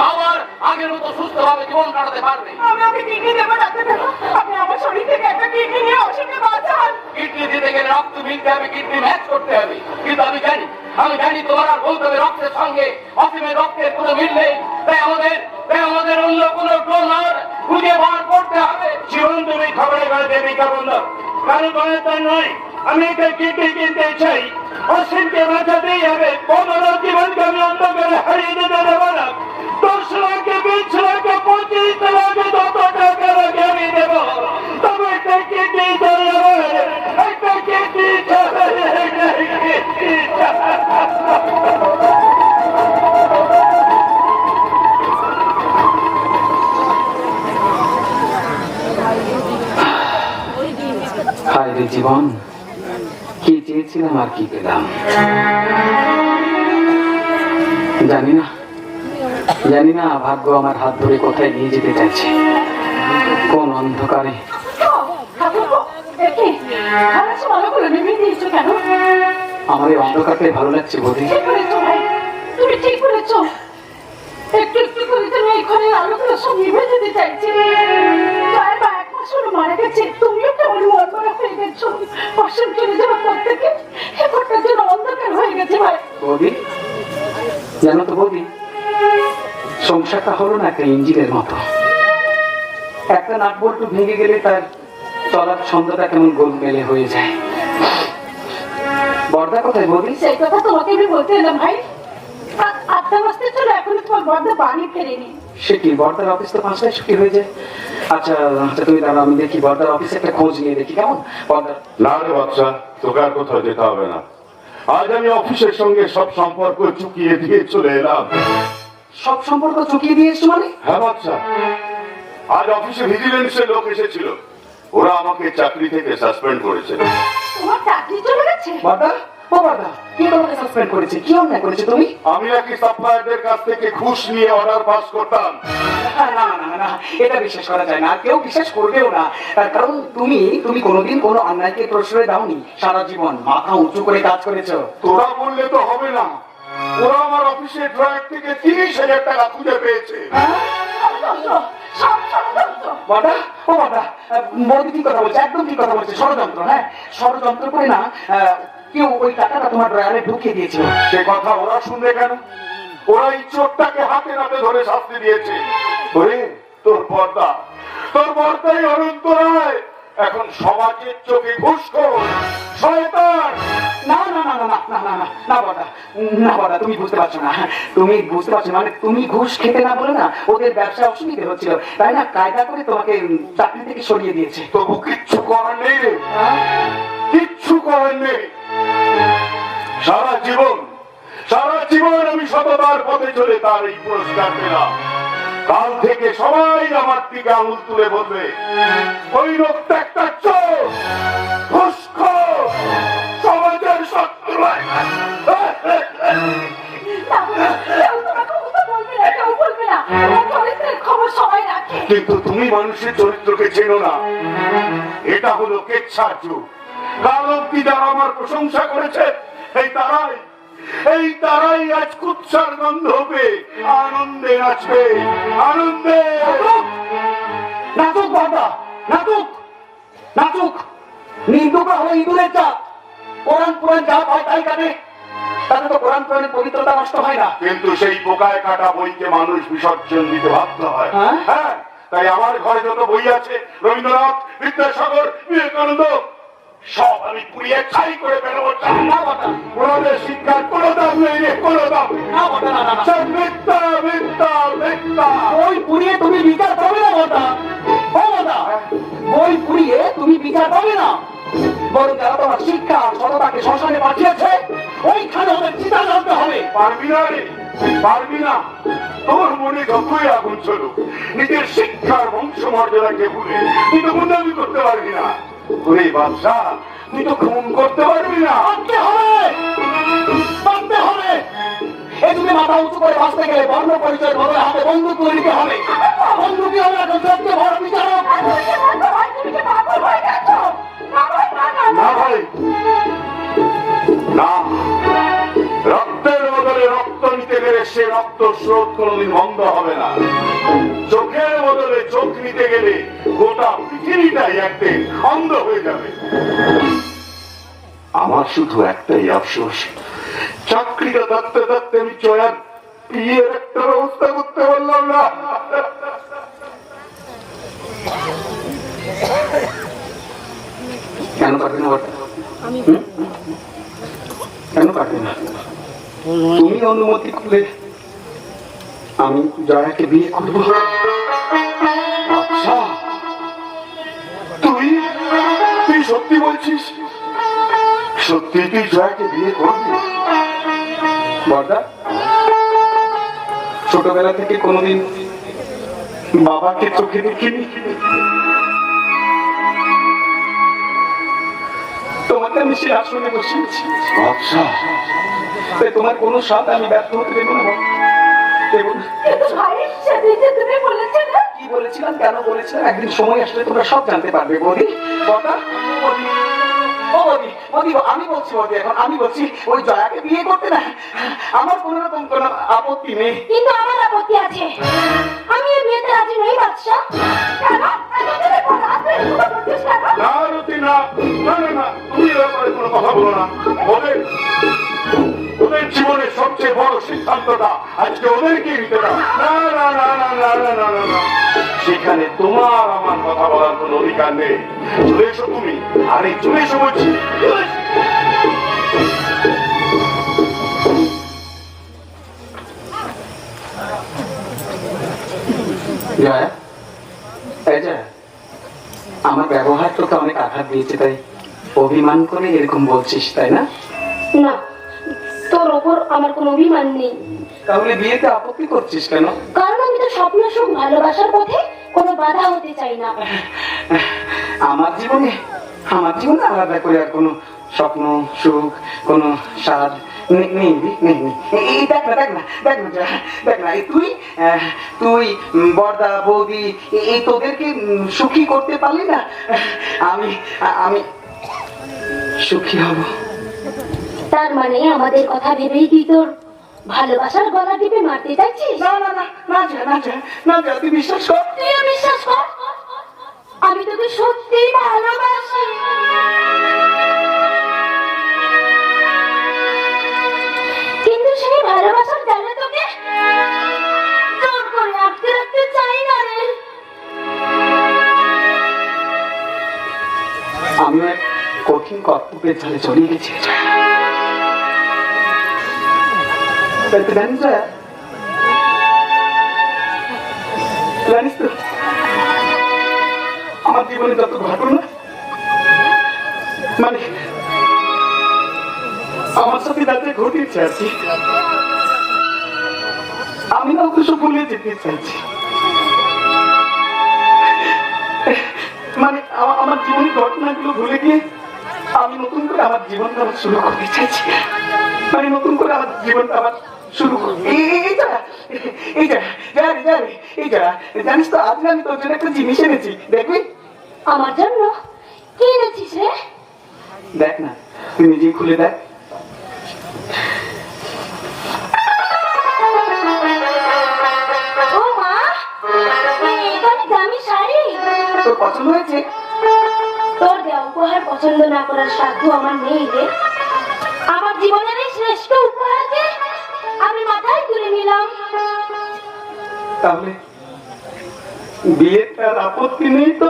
আবার আগের মতো সুস্থভাবে জীবন কাটাতে পারবে। আমি ওকে কিডনি দেবো ডাক্তার কাকা। আপনি আমার শরীর থেকে একটা কিডনি নিয়ে অসীমকে বাঁচান। কিডনি দিতে গেলে রক্ত মিলতে হবে, কিডনি ম্যাচ করতে হবে। কিন্তু আমি জানি তোমার আর বলতে হবে রক্তের সঙ্গে অসীমের রক্তের কোনো মিল নেই। তাই আমাদের অন্য কোনো ডোনার খুঁজে বার করতে হবে। জীবন, তুমি খবরে কাগজে বিজ্ঞাপন দাও, কারণ দয়া নয়। আমি একটা কিডনি কিনতে চাই, অসীমকে বাঁচাতেই হবে। 15 জীবনকে আমি অন্ধকারে হারিয়ে দিতে দেবো না। 10 লাখ, 20 লাখ, 25 লাখ, যত টাকা লাগে আমি দেবো। তবে একটা কিডনি চাই আমার, একটা কিডনি চাই, একটা কিডনি চাই। হায় রে জীবন, কি চেয়েছিলাম আর কি পেলাম জানি না। ভাগ্য আমার হাত ধরে কোথায় নিয়ে যেতে চাইছে, কোন অন্ধকারে। আমার এই অন্ধকারটাই ভালো লাগছে বোধে। তুমি ঠিক বলেছ। একটু একটু করে তুমি এই ঘরের আলোগুলো সব নিভে যেতে চাইছি। প্রায় 1 মাস হলো মারা গেছে। তুমিও কেমন মন মরা হয়ে গেছো। অসীম চলে যাওয়ার পর থেকে এ ঘরটা যেন অন্ধকার হয়ে গেছে ভাই। বৌদি, জানো তো বৌদি, সংসারটা হলো না একটা ইঞ্জিনের মতো। একটা নাট বল্টু ভেঙে গেলে তার চলার ছন্দটা কেমন গোলমেলে হয়ে যায়। বর্দা কোথায় বৌদি? সেই কথা তোমাকে আমি বলতে এলাম ভাই। আজ 7টা বাজতে চলো, এখনো তোমার বর্দা বাড়ি ফেরেনি। সে কি, বর্দার অফিস তো 5টায় ছুটি হয়ে যায়। আচ্ছা আচ্ছা, তুমি দাঁড়াও, আমি দেখি বর্দার অফিসে একটা খোঁজ নিয়ে দেখি কেমন। বর্দার না রে বাচ্চা, তোকে আর কোথাও যেতে হবে না। আজ আমি অফিসের সঙ্গে সব সম্পর্ক চুকিয়ে দিয়ে চলে এলাম। সব সম্পর্ক চুকিয়ে দিয়েছো মানে? হ্যাঁ বাচ্চা, আজ অফিসে ভিজিলেন্সের লোক এসেছিল। ওরা আমাকে চাকরি থেকে সাসপেন্ড করেছে। তোমার চাকরি চলে গেছে? বর্দা, ও বর্দা, কি তোমাকে সাসপেন্ড করেছে? কি অন্যায় করেছে তুমি? আমি নাকি সাপ্লায়ারদের কাছ থেকে ঘুষ নিয়ে অর্ডার পাস করতাম। না না না না, এটা বিশ্বাস করা যায় না, আর কেউ বিশ্বাস করবেও না। তার কারণ তুমি কোনোদিন কোনো অন্যায়কে প্রশ্রয় দাওনি। সারা জীবন মাথা উঁচু করে কাজ করেছো। তোরা বললে তো হবে না। ওরা আমার অফিসের ড্রয়ার থেকে 30,000 টাকা খুঁজে পেয়েছে। বর্দা, ও বর্দা, বৌদি ঠিক কথা বলছে, একদম ঠিক কথা বলছে। ষড়যন্ত্র, হ্যাঁ ষড়যন্ত্র করে না কেউ ওই টাকাটা তোমার ড্রয়ারে ঢুকিয়ে দিয়েছিল। সে কথা ওরা শুনবে কেন? ওরা এই চোরটাকে হাতে নাতে ধরে শাস্তি দিয়েছে। ওরে তোর বর্দাই অনন্ত রায় এখন সমাজের চোখে ঘুষখোর, শয়তান। না না না না না না না না বর্দা, না বর্দা, তুমি বুঝতে পারছো না। তুমি বুঝতে পারছো মানে তুমি ঘুষ খেতে না বলে না ওদের ব্যবসা অসুবিধে হচ্ছিল, তাই না কায়দা করে তোমাকে চাকরি থেকে সরিয়ে দিয়েছে। তবু কিচ্ছু করার নেই রে, কিচ্ছু করার নেই। সারা জীবন আমি সততার পথে চলে তার এই পুরস্কার পেলাম। কাল থেকে সবাই আমার দিকে আঙুল তুলে বলবে ওই লোকটা একটা চোর, ঘুষখোর, সমাজের শত্রু। কিন্তু তুমি মানুষের চরিত্রকে চেনো না। এটা হলো কেচ্ছার যুগ। কাল অব্দি যারা আমার প্রশংসা করেছে এই তারাই আজ কুৎসার গন্ধ হবে, আনন্দে নাচবে, আনন্দে। নাচুক বর্দা, নাচুক নাচুক। নিন্দুকরা হলো ইঁদুরের জাত। কোরআন যা পায় তাই কাটে, তাতে তো কোরআনের পবিত্রতা নষ্ট হয় না। কিন্তু সেই পোকায় কাটা বইকে মানুষ বিসর্জন দিতে বাধ্য হয়। হ্যাঁ, তাই আমার ঘরে যত বই আছে, রবীন্দ্রনাথ, বিদ্যাসাগর, বিবেকানন্দ, সব আমি পুড়িয়ে ছাই করে ফেলবো। ওনাদের শিক্ষার কোনো দাম নেই রে, কোনো দাম নেই। মিথ্যা মিথ্যা মিথ্যা। বই পুড়িয়ে তুমি বিচার পাবে না বর্দা, ও বর্দা, বই পুড়িয়ে তুমি বিচার পাবে না। বরং যারা তোমার শিক্ষা সততাকে শ্মশানে পাঠিয়েছে ওইখানে ওদের চিতা জানতে হবে। পারবি না রে, পারবি না। তোর মনে যতই আগুন ছিল, নিজের শিক্ষার বংশ মর্যাদাকে ভুলে তুই তো গুন্ডামি করতে পারবি না। ওরে বাদশা, তুই তো খুন করতে পারবি না। মানতে হবে, মানতে হবে। এই তুমি মাথা উঁচু করে বাঁচতে গেলে বর্ণ পরিচয়ের বদলে হাতে বন্দুক তুলে নিতে হবে। বন্দুকই হবে এখন সবচেয়ে বড় বিচারক। না ভাই, না। রক্তের বদলে রক্ত নিতে গেলে সে রক্ত স্রোত কোনদিন বন্ধ হবে না। চোখের বদলে চোখ নিতে গেলে গোটা পৃথিবীটাই একদিন অন্ধ হয়ে যাবে। আমার শুধু একটাই আফসোস, চাকরিটা থাকতে থাকতে আমি জয়ার বিয়ের একটা ব্যবস্থা করতে পারলাম না। কেন পারবে না বর্দা? কেন পারবে না? তুমি অনুমতি করলে আমি জয়াকে বিয়ে করবো। আচ্ছা, তুই সত্যি বলছিস? সত্যি তুই জয়াকে বিয়ে করবি? বর্দা, ছোটবেলা থেকে কোনোদিন বাবাকে চোখে দেখিনি, তোমাকে আমি সে আসনে বসিয়েছি। আচ্ছা, তাই তোমার কোনো স্বাদ আমি ব্যর্থ হতে দেবো না। কি বলেছিলাম, কেন বলেছিলাম, একদিন সময় আসলে তোমরা সব জানতে পারবে। বৌদি, বর্দা, বৌদি, ও বৌদি, বৌদি, আমি বলছি বৌদি, এখন আমি বলছি ওই জয়াকে বিয়ে করতে না আমার কোন রকম কোনো আপত্তি নেই। কিন্তু আমার আপত্তি আছে। আমি এই বিয়েতে রাজি নই বাদশা। কেন? না রতি, না, না না না, তুমি এ ব্যাপারে কোনো কথা বলো না। ওদের জীবনের সবচেয়ে বড় সিদ্ধান্তটা আজকে ওদেরকে নিতে না। না না না না না না না না না, সেখানে তোমার আমার কথা বলার কোনো অধিকার নেই। চলে এসো তুমি, আরে চলে এসো বলছি। হয়েছে তাই অভিমান করে এরকম বলছিস, তাই না? না, তোর ওপর আমার কোনো অভিমান নেই। তাহলে বিয়েতে আপত্তি করছিস কেন? কারণ আমি তো স্বপ্ন সুখ ভালোবাসার পথে কোনো বাধা হতে চাই না। আমার জীবনে আলাদা করে আর কোনো স্বপ্ন সুখ কোনো স্বাদ নেই। এই দেখ না এই তুই বড়দা বৌদি এই তোদেরকে সুখী করতে পারলি না, আমি সুখী হব। তার মানে আমাদের কথা ভেবেই কি তোর ভালোবাসার গলা টিপে মারতে চাইছিস? না তুই বিশ্বাস কর। তুইও বিশ্বাস কর, আমি তোকে সত্যি ভালোবাসি। কিন্তু সেই ভালোবাসার জালে তোকে জোর করে আটকে রাখতে চাই না রে। আমিও এক কঠিন কর্তব্যের জালে জড়িয়ে গেছি। জানিস তো আমার জীবনে যত ঘটনা মানে আমার সাথে যাতে ঘটেছে আর কি, আমি না ওকে সব ভুলে যেতে চাইছি। মানে আমার জীবনের ঘটনাগুলো ভুলে গিয়ে আমি নতুন করে আমার জীবনটা আবার শুরু করতে চাইছি। মানে নতুন করে আমার জীবনটা আবার শুরু করবো। জানিস তো আজকে আমি তোর জন্য একটা জিনিস এনেছি, দেখবি? আমার জন্য কি এনেছিস রে? দেখ না, তুই নিজেই খুলে দেখ। ও মা, এটা অনেক দামি শাড়ি। তোর পছন্দ হয়েছে? তোর দেওয়া উপহার পছন্দ না করার সাধ্য আমার নেই রে। আমার জীবনের এই শ্রেষ্ঠ উপহারকে আমি মাথায় তুলে নিলাম। তাহলে বিয়েটার আপত্তি নেই তো?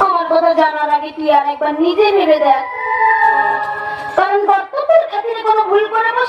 আমার কথা জানার আগে তুই আর একবার নিজে ভেবে দেখ, কারণ কর্তব্যের খাতিরে কোনো ভুল করে বসে